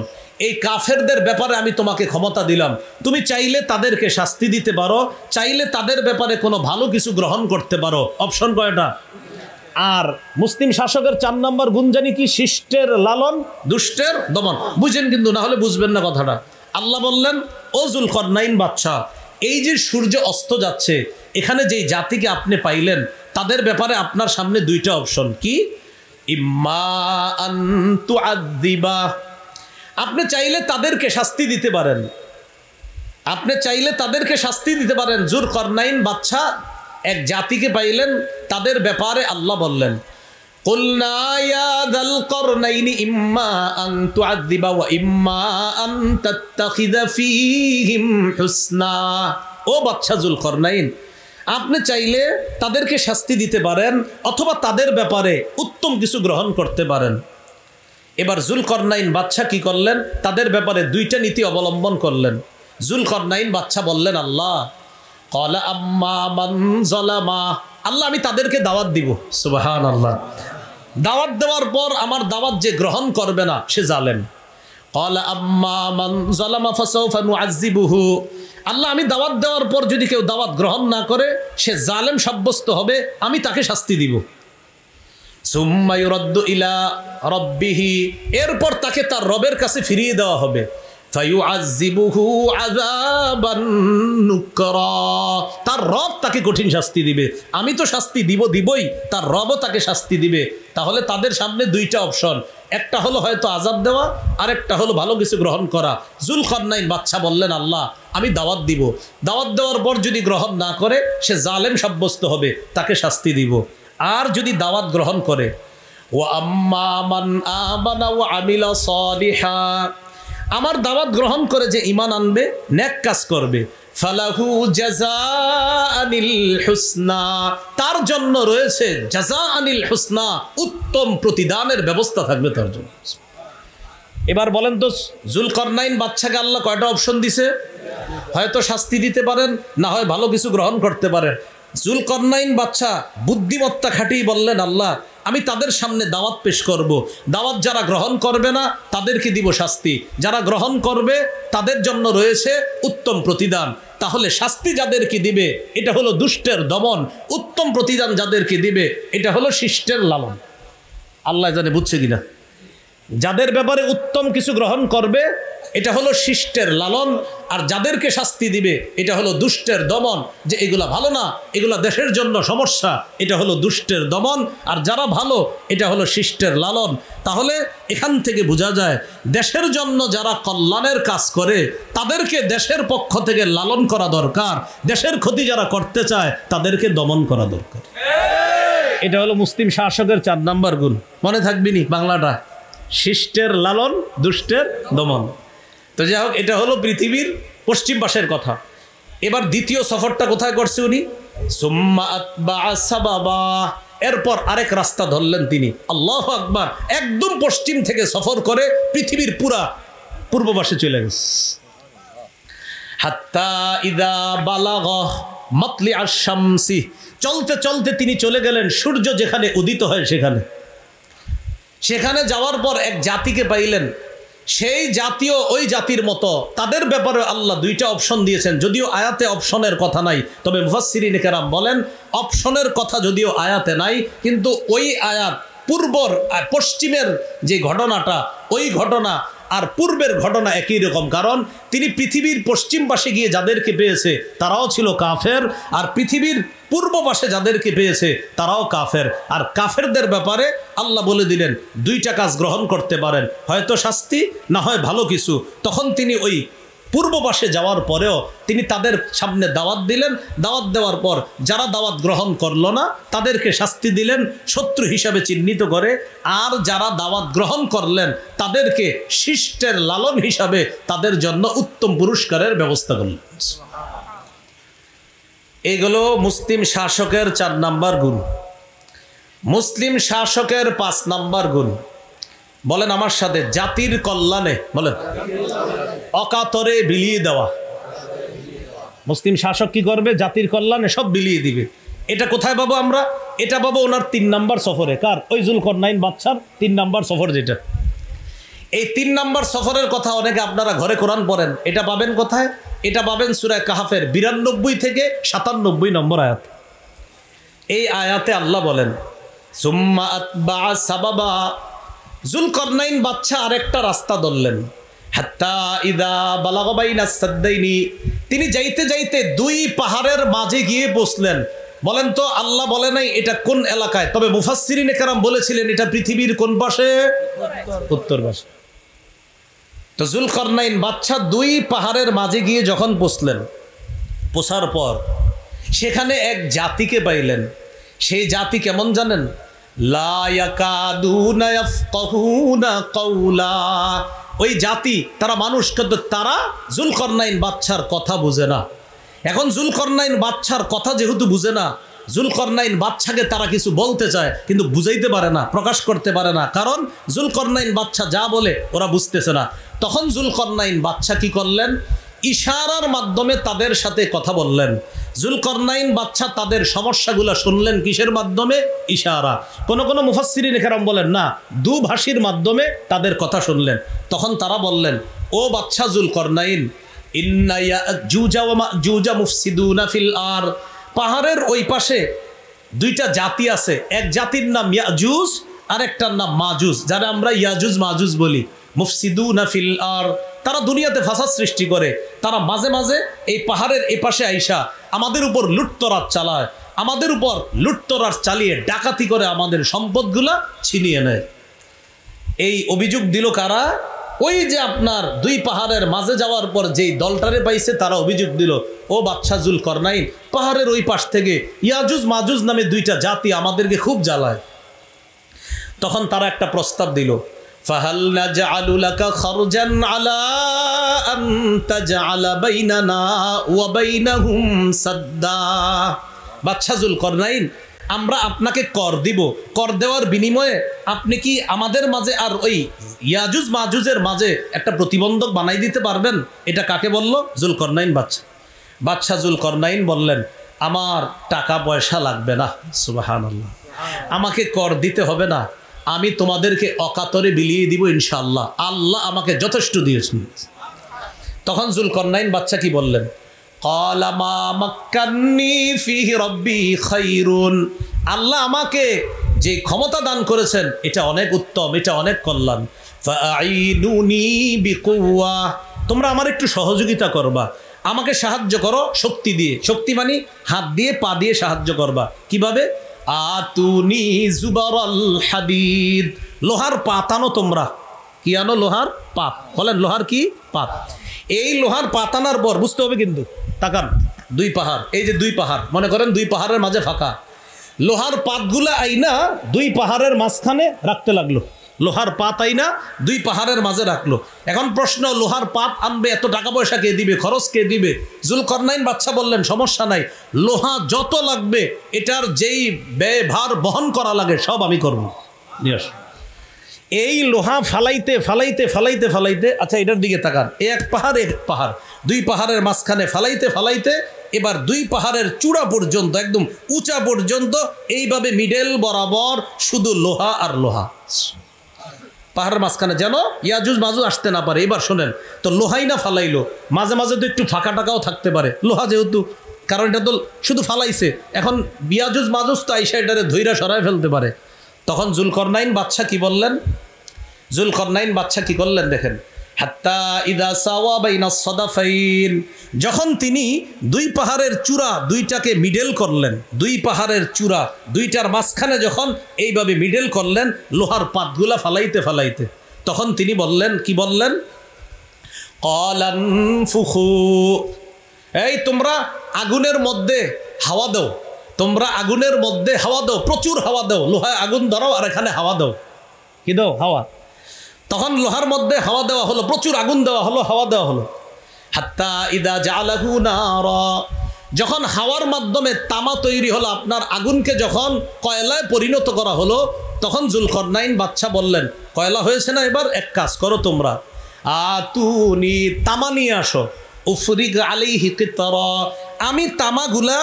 এই কাফেরদের ব্যাপারে আমি তোমাকে ক্ষমতা দিলাম, তুমি চাইলে তাদেরকে শাস্তি দিতে পারো, চাইলে তাদের ব্যাপারে কোনো ভালো কিছু গ্রহণ করতে পারো। অপশন কয়টা? আর মুসলিম শাসকের 4 নম্বর গুণ জানি কি? শিষ্টের লালন, দুষ্টের দমন। বুঝেন কিন্তু, না হলে বুঝবেন না কথাটা। আল্লাহ বললেন, ও যুলকরনাইন বাদশা, এই যে সূর্য অস্ত যাচ্ছে, এখানে যেই জাতিকে আপনি পাইলেন তাদের ব্যাপারে আপনার সামনে দুইটা অপশন। কি? ইম্মা আন তুআযিবা, আপনি চাইলে তাদেরকে শাস্তি দিতে পারেন, আপনি চাইলে তাদেরকে শাস্তি দিতে পারেন। যুলকরনাইন বাদশা এক জাতিকে পাইলেন, তাদের ব্যাপারে আল্লাহ বললেন, কুলনা ইয়া যাল করনাইনি ইম্মা আন তুআযিবা ওয়া ইম্মা আন তাত্তাখিযা ফীহিম হুসনা। ও বাদশা যুলকরনাইন, আপনি চাইলে তাদেরকে শাস্তি দিতে পারেন অথবা তাদের ব্যাপারে উত্তম কিছু গ্রহণ করতে পারেন। এবার যুলকরনাইন বাদশা কি করলেন? তাদের ব্যাপারে দুইটা নীতি অবলম্বন করলেন। যুলকরনাইন বাদশা বললেন, আল্লাহ ক্বালা আম্মা মান যালামা, আল্লাহ আমি তাদেরকে দাওয়াত দিব। সুবহানাল্লাহ। দাওয়াত দেওয়ার পর আমার দাওয়াত যে গ্রহণ করবে না সে জালেম। ক্বালা আম্মা মান যালামা ফাসাউফা নুআযিবুহু, আল্লাহ আমি দাওয়াত দেওয়ার পর যদি কেউ দাওয়াত গ্রহণ না করে সে জালেম সাব্যস্ত হবে, আমি তাকে শাস্তি দিব। সুম্মা ইউরাদ্দু ইলা রাব্বিহি, এরপর তাকে তার রবের কাছে ফিরিয়ে দেওয়া হবে। ফায়ুআযিবুহু আযাবান নুকরা, তার রব তাকে কঠিন শাস্তি দিবে। আমি তো শাস্তি দিবই, তার রবও তাকে শাস্তি দিবে। তাহলে তাদের সামনে দুইটা অপশন, একটা হলো হয়তো আযাব দেওয়া, আর একটা হলো ভালো কিছু গ্রহণ করা। যুলকরনাইন বাদশা বললেন, আল্লাহ আমি দাওয়াত দিব, দাওয়াত দেওয়ার পর যদি গ্রহণ না করে সে জালেম সাব্যস্ত হবে, তাকে শাস্তি দিব। আর যদি দাওয়াত গ্রহণ করে, ওয়া আম্মা মান আমানা ওয়া আমিলা সালিহা, আমার দাওয়াত গ্রহণ করে যে ঈমান আনবে, নেক কাজ করবে, ফালাহু জাযাআনিল হুসনা, তার জন্য রয়েছে জাযাআনিল হুসনা, উত্তম প্রতিদানের ব্যবস্থা থাকবে তার জন্য। এবার বলেন তো, যুলকরনাইন বাদশাকে আল্লাহ কয়টা অপশন দিছে? হয়তো শাস্তি দিতে পারেন, না হয় ভালো কিছু গ্রহণ করতে পারেন। যুলকরনাইন বাদশা বুদ্ধিমত্তা খাটিয়ে বললেন, আল্লাহ আমি তাদের সামনে দাওয়াত পেশ করব, দাওয়াত যারা গ্রহণ করবে না তাদেরকে দিব শাস্তি, যারা গ্রহণ করবে তাদের জন্য রয়েছে উত্তম প্রতিদান। তাহলে শাস্তি যাদেরকে দিবে এটা হলো দুষ্টের দমন, উত্তম প্রতিদান যাদেরকে দিবে এটা হলো শিষ্টের লালন। আল্লাহ জানে বুঝছে কিনা? যাদের ব্যাপারে উত্তম কিছু গ্রহণ করবে এটা হলো শিষ্টের লালন, আর যাদেরকে শাস্তি দিবে এটা হলো দুষ্টের দমন। যে এগুলা ভালো না, এগুলা দেশের জন্য সমস্যা, এটা হলো দুষ্টের দমন। আর যারা ভালো এটা হলো শিষ্টের লালন। তাহলে এখান থেকে বোঝা যায় দেশের জন্য যারা কল্যাণের কাজ করে তাদেরকে দেশের পক্ষ থেকে লালন করা দরকার, দেশের ক্ষতি যারা করতে চায় তাদেরকে দমন করা দরকার। এটা হলো মুসলিম শাসকের 4 নাম্বার গুণ। মনে থাকবি নি বাংলাটা, শিষ্টের লালন দুষ্টের দমন। তো যাই হোক, এটা হলো পৃথিবীর পশ্চিম পাশের কথা। এবার দ্বিতীয় সফরটা কোথায় করছে উনি? সুম্মা আতবা সাবাবা, এরপর আরেক রাস্তা ধরলেন তিনি। আল্লাহু আকবার, একদম পশ্চিম থেকে সফর করে পৃথিবীর পুরা পূর্ব পাশে চলে গেছে। হাত্তা ইদা বালাগা মাতলি আশ-শামসি, চলতে চলতে তিনি চলে গেলেন সূর্য যেখানে উদিত হয় সেখানে। সেখানে যাওয়ার পর এক জাতিকে পাইলেন। সেই জাতীয় ওই জাতির মতো তাদের ব্যাপারে আল্লাহ 2টা অপশন দিয়েছেন। যদিও আয়াতে অপশনের কথা নাই, তবে মুফাসসিরিনে কেরাম বলেন অপশনের কথা যদিও আয়াতে নাই, কিন্তু ওই আয়াত পূর্বর পশ্চিমের যে ঘটনাটা, ওই ঘটনা আর পূর্বের ঘটনা একই রকম। কারণ তিনি পৃথিবীর পশ্চিম পাশে গিয়ে যাদেরকে পেয়েছে তারাও ছিল কাফের, আর পৃথিবীর পূর্ব পাশে যাদেরকে পেয়েছে তারাও কাফের। আর কাফেরদের ব্যাপারে আল্লাহ বলে দিলেন 2টা কাজ গ্রহণ করতে পারেন, হয়তো শাস্তি, না হয় ভালো কিছু। তখন তিনি ওই পূর্ব পাশে যাওয়ার পরেও তিনি তাদের সামনে দাওয়াত দিলেন। দাওয়াত দেওয়ার পর যারা দাওয়াত গ্রহণ করলো না তাদেরকে শাস্তি দিলেন, শত্রু হিসাবে চিহ্নিত করে। আর যারা দাওয়াত গ্রহণ করলেন তাদেরকে শিষ্টের লালন হিসাবে তাদের জন্য উত্তম পুরস্কারের ব্যবস্থা করলেন। এগুলো মুসলিম শাসকের 4 নাম্বার গুণ। মুসলিম শাসকের 5 নাম্বার গুণ, বলেন আমার সাথে, জাতির কল্যাণে, বলেন অকাতরে বিলিয়ে দেওয়া। মুসলিম শাসক কি করবে? জাতির কল্যাণে সব বিলিয়ে দিবে। এটা কোথায় পাবো আমরা? এটা পাবো ওনার 3 নাম্বার সফরে। কার? ওই জুলকরনাইন বাদশার 3 নাম্বার সফর। যেটা এই 3 নাম্বার সফরের কথা অনেকে আপনারা ঘরে কোরআন পড়েন, এটা পাবেন কোথায়? এটা পাবেন সূরা কাহাফের 92 থেকে 97 নম্বর আয়াত। এই আয়াতে আল্লাহ বলেন সুম্মা আতবা সাবাবা, জুলকরনাইন বাদশা আরেকটা রাস্তা ধরলেন। হাত্তা ইদা বালাগা বাইনাস সাদ্দাইনি, তিনি যাইতে যাইতে 2 পাহাড়ের মাঝে গিয়ে বসলেন। বলেন তো আল্লাহ বলে নাই এটা কোন এলাকায়, তবে মুফাসসিরিনে কেরাম বলেছিলেন এটা পৃথিবীর কোন পাশে? উত্তর পাশে। তো জুলকরনাইন বাদশা 2 পাহাড়ের মাঝে গিয়ে যখন বসলেন, বসার পর সেখানে এক জাতিকে পাইলেন। সেই জাতি কেমন জানেন? লা ইয়াকাদুনা ইয়াফকাহুনা কাওলা। ওই জাতি তারা মানুষ, কিন্তু তারা জুলকরনাইন বাদশার কথা বুঝে না। এখন জুলকরনাইন বাদশার কথা যেহেতু বুঝে না, জুলকরনাইন বাদশাকে তারা কিছু বলতে চায় কিন্তু বুঝাইতে পারে না, প্রকাশ করতে পারে না। কারণ জুলকরনাইন বাদশা যা বলে ওরা বুঝতেছে না। তখন জুলকরনাইন বাদশা কি করলেন? ইশারার মাধ্যমে তাদের সাথে কথা বললেন। জুলকরনাইন বাদশা তাদের সমস্যাগুলো শুনলেন কিসের মাধ্যমে? ইশারা। কোন কোন মুফাসসিরিনে কেরাম বলেন না, দুভাষীর মাধ্যমে তাদের কথা শুনলেন। তখন তারা বললেন, ও বাদশা জুলকরনাইন, ইন্না ইয়াজুজা ওয়া মাজুজা মুফসিদুনা ফিল আরদ, পাহাড়ের ওই পাশে 2টা জাতি আছে। এক জাতির নাম ইয়াজুজ, আরেকটার নাম মাজুজ, যারা আমরা ইয়াজুজ মাজুজ বলি। মুফসিদুনা ফিল আরদ, তারা দুনিয়াতে ফাসাদ সৃষ্টি করে। তারা মাঝে মাঝে এই পাহাড়ের এই পাশে আইসা আমাদের উপর লুটতরাজ চালায়, আমাদের উপর লুটতরাজ চালিয়ে ডাকাতি করে আমাদের সম্পদগুলা ছিনিয়ে নেয়। এই অভিযোগ দিল কারা? ওই যে আপনার 2 পাহাড়ের মাঝে যাওয়ার পর যেই দলটারে পাইছে তারা অভিযোগ দিল, ও বাদশা জুলকরনাইন, পাহাড়ের ওই পাশ থেকে ইয়াজুজ মাজুজ নামে 2টা জাতি আমাদেরকে খুব জ্বালায়। তখন তারা একটা প্রস্তাব দিল, ফাহাল নাজআলু লাকা খারজান আলা আন তাজআলা বাইনানা ওয়া বাইনাহুম সাদ্দা। বাদশা জুলকরনাইন, আমরা আপনাকে কর দিব, কর দেওয়ার বিনিময়ে আপনি কি আমাদের মাঝে আর ওই ইয়াজুজ মাজুজের মাঝে একটা প্রতিবন্ধক বানাই দিতে পারবেন? এটা কাকে বলল? জুলকরনাইন বাদশা। বাদশা জুলকরনাইন বললেন, আমার টাকা পয়সা লাগবে না, সুবহানাল্লাহ, আমাকে কর দিতে হবে না, আমি তোমাদেরকে অকাতরে বিলিয়ে দিব ইনশাআল্লাহ, আল্লাহ আমাকে যথেষ্ট দিয়েছেন। তখন জুলকরনাইন বাদশা কি বললেন? ক্বালা মা মাক্কান্নী ফীহি রাব্বী খায়রুন, আল্লাহ আমাকে যে ক্ষমতা দান করেছেন এটা অনেক উত্তম, এটা অনেক কল্যাণ। ফাআইনুনি বিকুওয়া, তোমরা আমার একটু সহযোগিতা করবা, আমাকে সাহায্য করো শক্তি দিয়ে। শক্তি মানে হাত দিয়ে পা দিয়ে সাহায্য করবা। কিভাবে? আতুনি জুবারাল হাদিদ, লোহার পাতানো তোমরা। কি আনো? লোহার পাত। বলেন লোহার কি? পাত। এই লোহার পাতানার পর বুঝতে হবে কিন্তু, তাকান 2 পাহাড়, এই যে 2 পাহাড়, মনে করেন 2 পাহাড়ের মাঝে ফাঁকা, লোহার পাতগুলা আইনা দুই পাহাড়ের মাঝখানে রাখতে লাগলো। লোহার পাত আইনা দুই পাহাড়ের মাঝে রাখলো। এখন প্রশ্ন, লোহার পাত আনবে, এত টাকা পয়সা কে দিবে, খরচ কে দিবে? জুলকরনাইন বাদশা বললেন সমস্যা নাই, লোহা যত লাগবে এটার যেই ব্যয়ভার বহন করা লাগে সব আমি করব। এই লোহা ফালাইতে ফালাইতে ফালাইতে ফালাইতে, আচ্ছা এটার দিকে তাকান, এক পাহাড় দুই পাহাড়ের মাঝখানে ফালাইতে ফালাইতে এবার দুই পাহাড়ের চূড়া পর্যন্ত, একদম উঁচা পর্যন্ত এইভাবে মিডল বরাবর শুধু লোহা আর লোহা, পাহাড়ের মাঝখানে যেন ইয়াজুজ মাজুজ আসতে না পারে। এবার শোনেন তো, লোহাই না ফালাইলো, মাঝে মাঝে তো একটু ফাঁকা টাকাও থাকতে পারে লোহা যেহেতু, কারণ এটা তো শুধু ফালাইছে, এখন ইয়াজুজ মাজুজ তো আইসা এটারে ধৈরা সরায় ফেলতে পারে। তখন জুলকরনাইন বাদশা কি বললেন? জুলকরনাইন বাদশা কি করলেন দেখেন, হাত্তা ইদা সাওয়া বাইনা সাদাফাইন, যখন তিনি দুই পাহাড়ের চূড়া দুইটাকে মিডল করলেন, দুই পাহাড়ের চূড়া দুইটার মাঝখানে যখন এইভাবে মিডল করলেন লোহার পাতগুলা ফালাইতে ফালাইতে, তখন তিনি বললেন, কি বললেন? ক্বালান ফুখু, এই তোমরা আগুনের মধ্যে হাওয়া দাও, তোমরা আগুনের মধ্যে হাওয়া দাও, প্রচুর হাওয়া দাও, লোহায় আগুন ধরাও আর এখানে হাওয়া দাও। কি দাও? হাওয়া। তখন লোহার মধ্যে হাওয়া দেওয়া হলো, প্রচুর আগুন দেওয়া হলো, হাওয়া দেওয়া হলো। হাত্তা ইদা জালাহু নারা, যখন হাওয়ার মাধ্যমে তামা তৈরি হলো, আপনার আগুনকে যখন কয়লায় পরিণত করা হলো, তখন জুলকরনাইন বাদশা বললেন, কয়লা হয়েছে না, এবার এক কাজ করো তোমরা, আতুনি তামা নিয়ে আসো, উফরিগ আলাইহি কিতরা, আমি তামাগুলা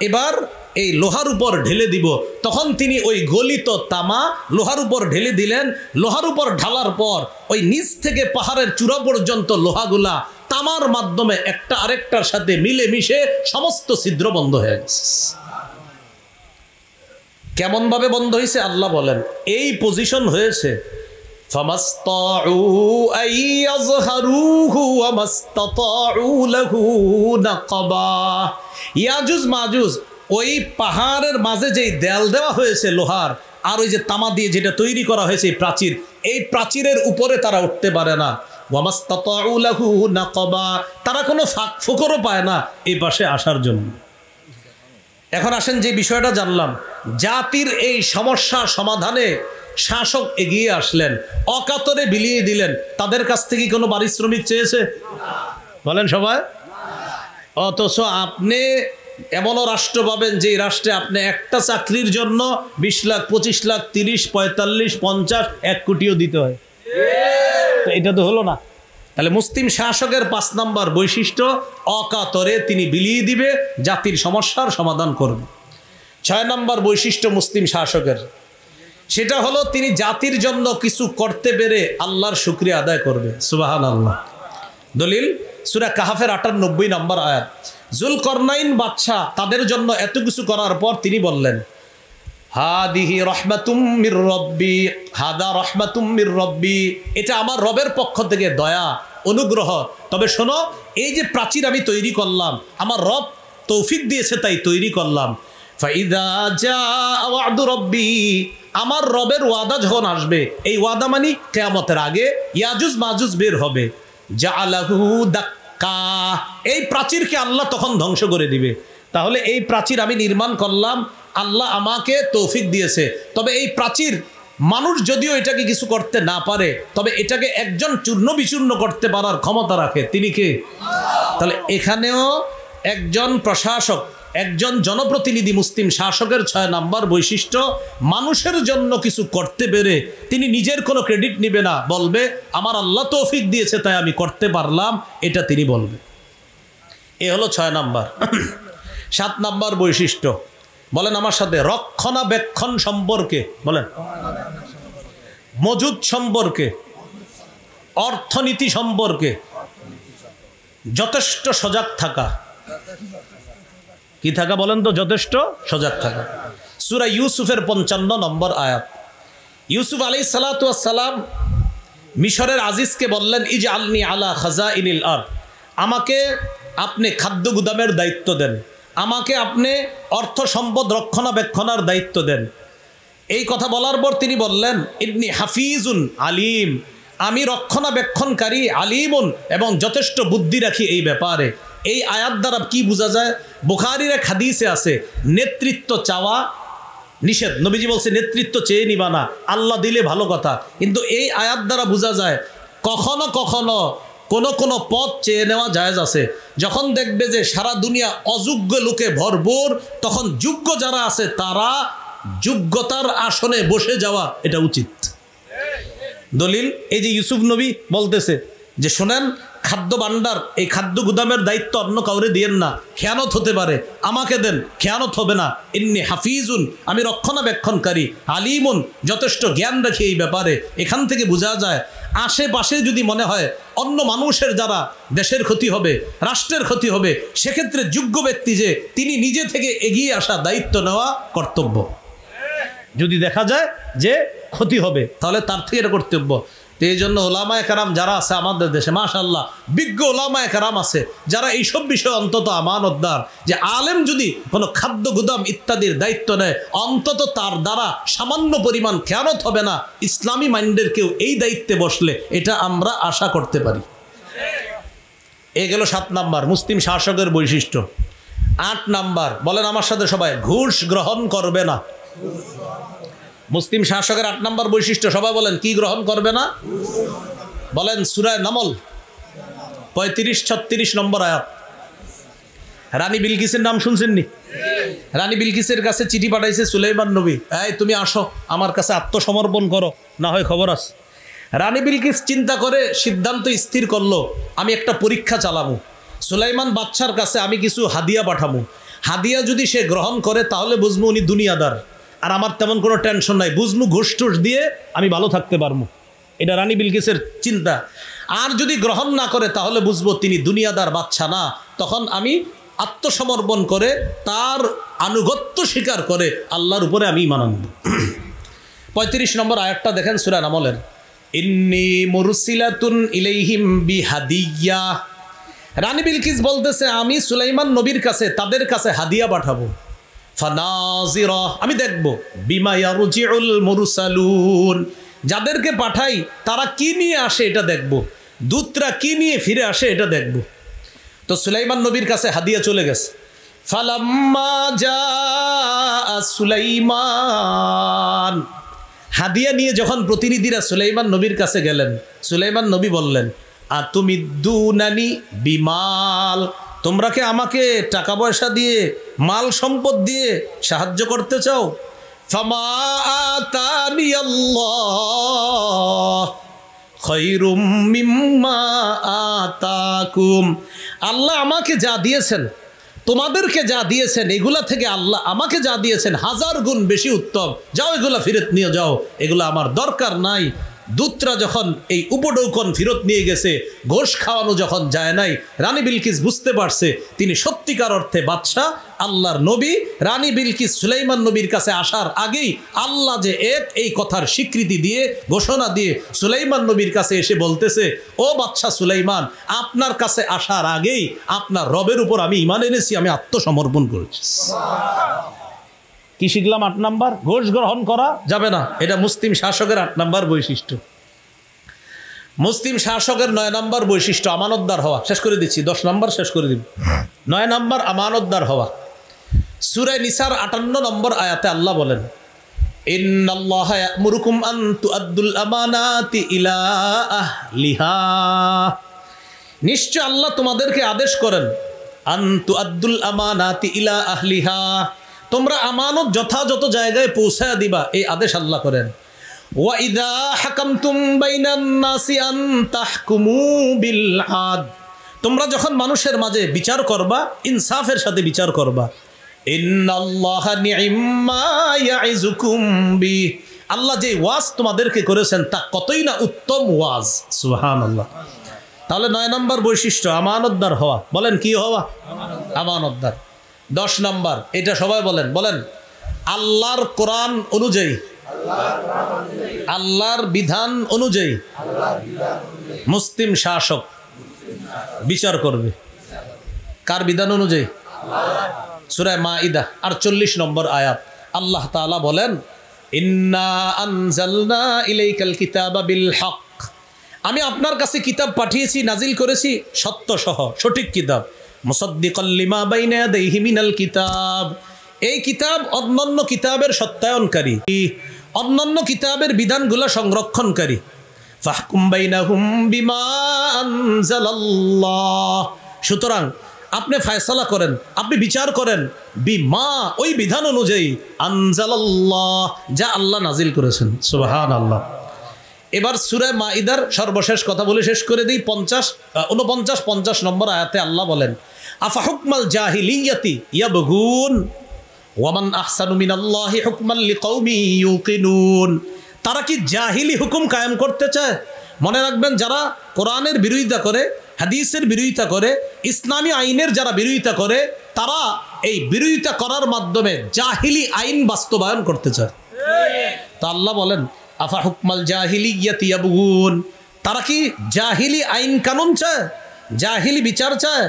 এবার এই লোহার উপর ঢেলে দিব। তখন তিনি ওই গলিত তামা লোহার উপর ঢেলে দিলেন। লোহার উপর ঢালার পর ওই নিচ থেকে পাহাড়ের চূড়া পর্যন্ত লোহাগুলা তামার মাধ্যমে একটা আরেকটার সাথে মিলে মিশে সমস্ত ছিদ্র বন্ধ হয়ে গেছে। কেমন ভাবে বন্ধ হয়েছে আল্লাহ বলেন, এই পজিশন হয়েছে, ফামাসতাউ আইয়াযহারুহু ওয়ামাসতাতাউ লাহু নাকাবা, ইয়াজুজ মাজুজ ওই পাহাড়ের মাঝে যেই দেয়াল দেওয়া হয়েছে লোহার, আর ওই যে তামা দিয়ে যেটা তৈরি করা হয়েছে এই প্রাচীর, এই প্রাচীরের উপরে তারা উঠতে পারে না। ওয়ামাসতাতাউ লাহু নাকাবা, তারা কোনো ফাঁক ফোকরও পায় না এই পাশে আসার জন্য। এখন আসেন যে বিষয়টা জানলাম, জাতির এই সমস্যা সমাধানে শাসক এগিয়ে আসলেন, অকাতরে বিলিয়ে দিলেন। তাদের কাছ থেকে কোনো পারিশ্রমিক চেয়েছে? বলেন সবাই। অথচ আপনি এমনও রাষ্ট্র পাবেন যে রাষ্ট্রে আপনি একটা চাকরির জন্য 20 লাখ 25 লাখ 30 45 50 1 কোটিও দিতে হয়। তো এটা তো হলো না। তাহলে মুসলিম শাসকের 5 নম্বর বৈশিষ্ট্য, অকাতরে তিনি বিলিয়ে দিবে, জাতির সমস্যার সমাধান করবে। 6 নম্বর বৈশিষ্ট্য মুসলিম শাসকের, সেটা হলো তিনি জাতির জন্য কিছু করতে পেরে আল্লাহর শুকরিয়া আদায় করবে। সুবহানাল্লাহ। দলিল সূরা কাহাফের 98 নম্বর আয়াত। জুলকরনাইন বাদশা তাদের জন্য এত কিছু করার পর তিনি বললেন, হাদিহি রহমাতুম মির রব্বি, হাদা রহমাতুম মির রব্বি, এটা আমার রবের পক্ষ থেকে দয়া অনুগ্রহ। তবে শোনো, এই যে প্রাচীর আমি তৈরি করলাম, আমার রব তৌফিক দিয়েছে তাই তৈরি করলাম। ফাইদা জাআ ওয়াদু রব্বি, আমার রবের ওয়াদা যখন আসবে, এই ওয়াদা মানে কিয়ামতের আগে ইয়াজুজ মাজুজ বের হবে, জাআলাহু দাক্কা, এই প্রাচীরকে আল্লাহ তখন ধ্বংস করে দিবে। তাহলে এই প্রাচীর আমি নির্মাণ করলাম, আল্লাহ আমাকে তৌফিক দিয়েছে। তবে এই প্রাচীর মানুষ যদিও এটাকে কিছু করতে না পারে, তবে এটাকে একজন চূর্ণ বিচূর্ণ করতে পারার ক্ষমতা রাখে, তিনি কে? তাহলে এখানেও একজন প্রশাসক, একজন জনপ্রতিনিধি মুসলিম শাসকের 6 নম্বর বৈশিষ্ট্য, মানুষের জন্য কিছু করতে পেরে তিনি নিজের কোনো ক্রেডিট নিবে না, বলবে আমার আল্লাহ তৌফিক দিয়েছে তাই আমি করতে পারলাম, এটা তিনি বলবে। এ হলো 6 নম্বর। 7 নম্বর বৈশিষ্ট্য, বলেন আমার সাথে, রক্ষণাবেক্ষণ সম্পর্কে, বলেন মজুদ সম্পর্কে, অর্থনীতি সম্পর্কে যথেষ্ট সজাগ থাকা। কি থাকা বলেন তো? যথেষ্ট সজাগ থাকা। সূরা ইউসুফের 55 নম্বর আয়াত। ইউসুফ আলাইহিস সালাতু ওয়াস সালাম মিশরের আজিজকে বললেন, ইজআলনি আলা খাজাইনিল আরদ, আমাকে আপনি খাদ্য গুদামের দায়িত্ব দেন, আমাকে আপনি অর্থ সম্পদ রক্ষণাবেক্ষণের দায়িত্ব দেন। এই কথা বলার পর তিনি বললেন, ইন্নী হাফিজুন আলিম, আমি রক্ষণাবেক্ষণকারী, আলিমুন, এবং যথেষ্ট বুদ্ধি রাখি এই ব্যাপারে। এই আয়াত দ্বারা কি বোঝা যায়? বুখারীর এক হাদিসে আছে, নেতৃত্ব চাওয়া নিষেধ। নবীজি বলছে নেতৃত্ব চেয়ে নিবা না, আল্লাহ দিলে ভালো কথা। কিন্তু এই আয়াত দ্বারা বোঝা যায় কখনো কখনো কোনো পদ চেয়ে নেওয়া জায়েজ আছে। যখন দেখবে যে সারা দুনিয়া অযোগ্য লোকে ভরপুর, তখন যোগ্য যারা আছে তারা যোগ্যতার আসনে বসে যাওয়া এটা উচিত। দলিল এই যে ইউসুফ নবী বলতেছে যে শোনেন, খাদ্য ভাণ্ডার, এই খাদ্য গুদামের দায়িত্ব অন্য কাউরে দিয়েন না, খেয়ানত হতে পারে, আমাকে দেন, খেয়ানত হবে না। ইন্নি হাফিজুন, আমি রক্ষণাবেক্ষণকারী, আলিমুন, যথেষ্ট জ্ঞান রাখি এই ব্যাপারে। এখান থেকে বোঝা যায় আশেপাশে যদি মনে হয় অন্য মানুষের দ্বারা দেশের ক্ষতি হবে, রাষ্ট্রের ক্ষতি হবে, সেক্ষেত্রে যোগ্য ব্যক্তি যে তিনি নিজে থেকে এগিয়ে আসা, দায়িত্ব নেওয়া কর্তব্য। যদি দেখা যায় যে ক্ষতি হবে তাহলে তার থেকে এটা কর্তব্য। তো এই জন্য ওলামায়ে কেরাম যারা আছে আমাদের দেশে, মাশাআল্লাহ বিজ্ঞ ওলামায়ে কেরাম আছে যারা এইসব বিষয়ে অন্তত আমানতদার। যে আলেম যদি কোনো খাদ্য গুদাম ইত্যাদির দায়িত্ব নেয়, অন্তত তার দ্বারা সামান্য পরিমাণ খেয়ানত হবে না। ইসলামী মাইন্ডের কেউ এই দায়িত্বে বসলে এটা আমরা আশা করতে পারি। এ গেল 7 নাম্বার মুসলিম শাসকের বৈশিষ্ট্য। 8 নাম্বার, বলেন আমার সাথে সবাই, ঘুষ গ্রহণ করবে না। মুসলিম শাসকের 8 নাম্বার বৈশিষ্ট্য, সবাই বলেন কি গ্রহণ করবে না? বলেন সূরা নামল 35-36 নম্বর আয়াত। রানী বিলকিসের নাম শুনছেননি? রানী বিলকিসের কাছে চিঠি পাঠাইছে সুলাইমান নবী, এই তুমি আসো আমার কাছে আত্মসমর্পণ করো, না হয় খবর আছে। রানী বিলকিস চিন্তা করে সিদ্ধান্ত স্থির করলো, আমি একটা পরীক্ষা চালাবো। সুলাইমান বাদশার কাছে আমি কিছু হাদিয়া পাঠাবো, হাদিয়া যদি সে গ্রহণ করে তাহলে বুঝবো উনি দুনিয়াদার, আর আমার তেমন কোনো টেনশন নাই, বুঝবো ঘুষ টুস দিয়ে আমি ভালো থাকতে পারবো। এটা রানী বিলকিসের চিন্তা। আর যদি গ্রহণ না করে তাহলে বুঝবো তিনি দুনিয়াদার বাদশা না, তখন আমি আত্মসমর্পণ করে তার আনুগত্য স্বীকার করে আল্লাহর উপরে আমি ঈমান আনব। 35 নম্বর আয়াতটা দেখেন সূরা নামলের, ইন্নী মুরসিলাতুন ইলাইহিম বিহাদিয়া। রানী বিলকিস বলতেছে আমি সুলাইমান নবীর কাছে তাদের কাছে হাদিয়া পাঠাবো। ফানাজিরা, আমি দেখব, বিমা ইয়ারজিউল মুরসালুন, যাদেরকে পাঠাই তারা কি নিয়ে আসে এটা দেখব, দূতরা কি নিয়ে ফিরে আসে এটা দেখব। তো সুলাইমান নবীর কাছে হাদিয়া চলে গেছে। ফালাম্মা জাআ সুলাইমান, হাদিয়া নিয়ে যখন প্রতিনিধিরা সুলাইমান নবীর কাছে গেলেন, সুলাইমান নবী বললেন, আতুমিদ্দুনানি বিমাল, তোমরা কি আমাকে টাকা পয়সা দিয়ে, মাল সম্পদ দিয়ে সাহায্য করতে চাও? ফামা আতানি আল্লাহ খায়রুম মিম্মা আতাকুম, আল্লাহ আমাকে যা দিয়েছেন, তোমাদেরকে যা দিয়েছেন, এগুলা থেকে আল্লাহ আমাকে যা দিয়েছেন 1000 গুণ বেশি উত্তম। যাও এগুলা ফেরত নিয়ে যাও, এগুলো আমার দরকার নাই। দূতরা যখন এই উপঢৌকন ফেরত নিয়ে গেছে, ঘোষ খাওয়ানো যখন যায় নাই, রানী বিলকিস বুঝতে পারছে তিনি সত্যিকার অর্থে বাদশাহ, আল্লাহর নবী। রানী বিলকিস সুলাইমান নবীর কাছে আসার আগেই আল্লাহ যে এক, এই কথার স্বীকৃতি দিয়ে, ঘোষণা দিয়ে সুলাইমান নবীর কাছে এসে বলতেছে, ও বাদশাহ সুলাইমান, আপনার কাছে আসার আগেই আপনার রবের উপর আমি ঈমান এনেছি, আমি আত্মসমর্পণ করেছি। কি শিখলাম? 8 নাম্বার, ঘোষ গ্রহণ করা যাবে না। এটা মুসলিম শাসকের 8 নাম্বার বৈশিষ্ট্য। মুসলিম শাসকের 9 নাম্বার বৈশিষ্ট্য আমানতদার হওয়া। শেষ করে দিচ্ছি, 10 নাম্বার শেষ করে দিব। 9 নাম্বার আমানতদার হওয়া। সূরা নিসার 58 নম্বর আয়াতে আল্লাহ বলেন, ইন্নাল্লাহা ইয়া'মুরুকুম আন তুআদ্দুল আমানাতি ইলা আহলিহা, নিশ্চয় আল্লাহ তোমাদেরকে আদেশ করেন, আন তুআদ্দুল আমানাতি ইলা আহলিহা, তোমরা আমানত যথাযথ জায়গায় পৌঁছায় দিবা, এই আদেশ আল্লাহ করেন। ওয়া ইযা হাকামতুম বাইনান নাসি আন তাহকুমু বিল আদল, তোমরা যখন মানুষের মাঝে বিচার করবা, ইনসাফের সাথে বিচার করবা। ইন্নাল্লাহা নি'ম্মা ইয়া'iযুকুম বি, আল্লাহ যে ওয়াজ তোমাদেরকে করেছেন তা কতই না উত্তম ওয়াজ। সুবহানাল্লাহ। তাহলে 9 নম্বর বৈশিষ্ট্য আমানতদার হওয়া। বলেন কি হওয়া? আমানতদার। 10 নাম্বার, এটা সবাই বলেন, বলেন আল্লাহর কোরআন অনুযায়ী, আল্লাহর বিধান অনুযায়ী মুসলিম শাসক বিচার করবে। কার বিধান অনুযায়ী? সূরা মাইদা 48 নম্বর আয়াত আল্লাহ তাআলা বলেন, ইন্না আনজালনা ইলাইকাল কিতাবা বিল হক, আমি আপনার কাছে কিতাব পাঠিয়েছি, নাজিল করেছি সত্য সহ, সঠিক কিতাব। মুসাদ্দিকাল লিমা বাইনা ইয়াদাইহি মিনাল কিতাব, এই কিতাব অন্যান্য কিতাবের সত্যায়নকারী, অন্যান্য কিতাবের বিধানগুলো সংরক্ষণকারী। ফাহকুম বাইনাহুম বিমা আনজালাল্লাহ, সুতরাং আপনি ফয়সালা করেন, আপনি বিচার করেন বিমা, ওই বিধান অনুযায়ী, আনজালাল্লাহ, যা আল্লাহ নাজিল করেছেন। সুবহানাল্লাহ। এবার সূরা মাইদার সর্বশেষ কথা বলে শেষ করে দিই। 49 নম্বর আয়াতে আল্লাহ বলেন, আফা হুকমাল জাহিলিয়াতি ইয়াবগুন ওয়ামান আহসানু মিনাল্লাহি হুকমান লিকাউমি ইউকিনুন। তারা কি জাহিলি হুকুম কায়েম করতে চায়? মনে রাখবেন, যারা কোরআনের বিরোধিতা করে, হাদিসের বিরোধিতা করে, ইসলামী আইনের যারা বিরোধিতা করে, তারা এই বিরোধিতা করার মাধ্যমে জাহিলি আইন বাস্তবায়ন করতে চায়। তা আল্লাহ বলেন, আফা হুকমাল জাহিলিয়াতি ইয়াবগুন, তারা কি জাহিলি আইন কানুন চায়, জাহিলি বিচার চায়?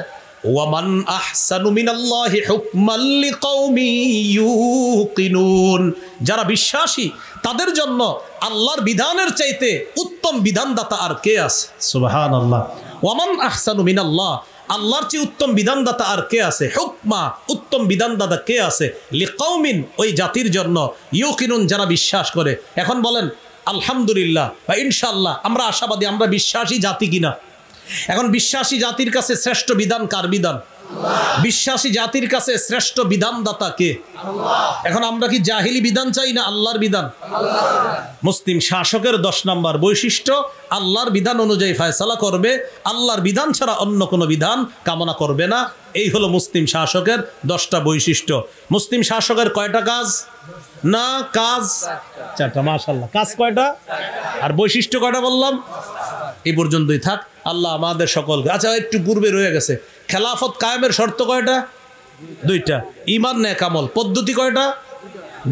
ওয়ামান আহসানু মিনাল্লাহি হুকমান লিকাউমি ইউকিনুন, যারা বিশ্বাসী তাদের জন্য আল্লাহর বিধানের চাইতে উত্তম বিধানদাতা আর কে আছে? সুবহানাল্লাহ। ওয়ামান আহসানু মিনাল্লাহ, আল্লাহর চেয়ে উত্তম বিধানদাতা আর কে আছে? হুকমা, উত্তম বিধানদাতা কে আছে? লিকাউমিন, ওই জাতির জন্য, ইউকিনুন, যারা বিশ্বাস করে। এখন বলেন আলহামদুলিল্লাহ বা ইনশাআল্লাহ, আমরা আশাবাদী, আমরা বিশ্বাসী জাতি কিনা? এখন বিশ্বাসী জাতির কাছে শ্রেষ্ঠ বিধান কার বিধান? বিশ্বাসী জাতির কাছে শ্রেষ্ঠ বিধানদাতা কে? এখন আমরা কি জাহিলি বিধান চাই না আল্লাহর বিধান? মুসলিম শাসকের 10 নম্বর বৈশিষ্ট্য, আল্লাহর বিধান অনুযায়ী ফয়সালা করবে, আল্লাহর বিধান ছাড়া অন্য কোনো বিধান কামনা করবে না। এই হলো মুসলিম শাসকের 10টা বৈশিষ্ট্য। মুসলিম শাসকের কয়টা কাজ? না, কাজ 4টা। মাশাআল্লাহ, কাজ কয়টা আর বৈশিষ্ট্য কয়টা বললাম? এই পর্যন্তই থাক। আল্লাহ আমাদের সকলকে, আচ্ছা একটু পূর্বে রয়ে গেছে, খেলাফত কায়েমের শর্ত কয়টা? 2টা। ঈমান নেক আমল পদ্ধতি কয়টা?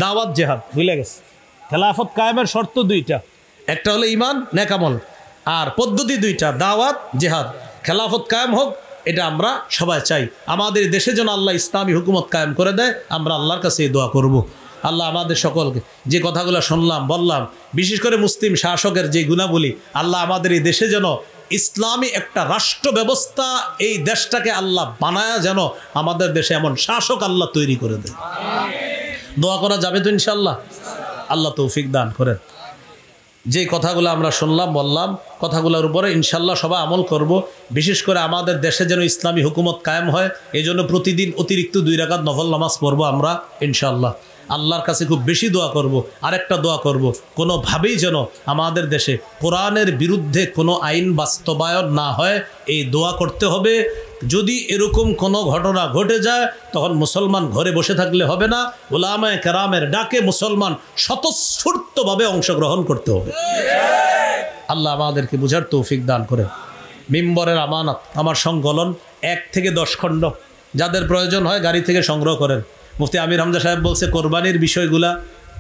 দাওয়াত জিহাদ। ভুলে গেছে, খেলাফত কায়েমের শর্ত 2টা, একটা হলো ঈমান নেক আমল, আর পদ্ধতি 2টা, দাওয়াত জিহাদ। খেলাফত কায়েম হোক, এটা আমরা সবাই চাই। আমাদের দেশে যেন আল্লাহ ইসলামী হুকুমত কায়েম করে দেয়, আমরা আল্লাহর কাছে এই দোয়া করব। আল্লাহ আমাদের সকলকে যে কথাগুলো শুনলাম বললাম, বিশেষ করে মুসলিম শাসকের যে গুণাবলী, আল্লাহ আমাদের এই দেশে যেন ইসলামী একটা রাষ্ট্র ব্যবস্থা, এই দেশটাকে আল্লাহ বানায়া যেন আমাদের দেশে এমন শাসক আল্লাহ তৈরি করে দেয়। দোয়া করা যাবে তো ইনশাআল্লাহ? আল্লাহ তৌফিক দান করেন। যে কথাগুলো আমরা শুনলাম বললাম, কথাগুলোর উপরে ইনশাআল্লাহ সবাই আমল করব। বিশেষ করে আমাদের দেশে যেন ইসলামী হুকুমত কায়েম হয়, এই জন্য প্রতিদিন অতিরিক্ত 2 রাকাত নফল নামাজ পড়বো আমরা ইনশাআল্লাহ। আল্লাহর কাছে খুব বেশি দোয়া করব। আরেকটা দোয়া করব, কোনোভাবেই যেন আমাদের দেশে কোরআনের বিরুদ্ধে কোনো আইন বাস্তবায়ন না হয়, এই দোয়া করতে হবে। যদি এরকম কোনো ঘটনা ঘটে যায়, তখন মুসলমান ঘরে বসে থাকলে হবে না, উলামায়ে কেরামের ডাকে মুসলমান স্বতঃস্ফূর্তভাবে অংশগ্রহণ করতে হবে। আল্লাহ আমাদেরকে বুঝার তৌফিক দান করেন। মিম্বরের আমানত, আমার সংকলন 1 থেকে 10 খণ্ড, যাদের প্রয়োজন হয় গাড়ি থেকে সংগ্রহ করেন। মুফতি আমির হামজা সাহেব বলছে কোরবানির বিষয়গুলা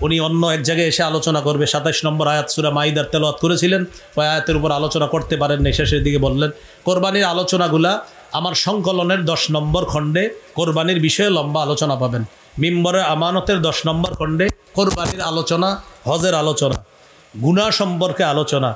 উনি অন্য এক জায়গায় এসে আলোচনা করবে। 27 নম্বর আয়াত সূরা মাইদার তেলাওয়াত করেছিলেন, ওই আয়াতের উপর আলোচনা করতে পারেন না, শেষের দিকে বললেন। কোরবানির আলোচনাগুলা আমার সংকলনের 10 নম্বর খণ্ডে কোরবানির বিষয়ে লম্বা আলোচনা পাবেন। মিম্বরের আমানতের 10 নম্বর খণ্ডে কোরবানির আলোচনা, হজের আলোচনা, গুনাহ সম্পর্কে আলোচনা,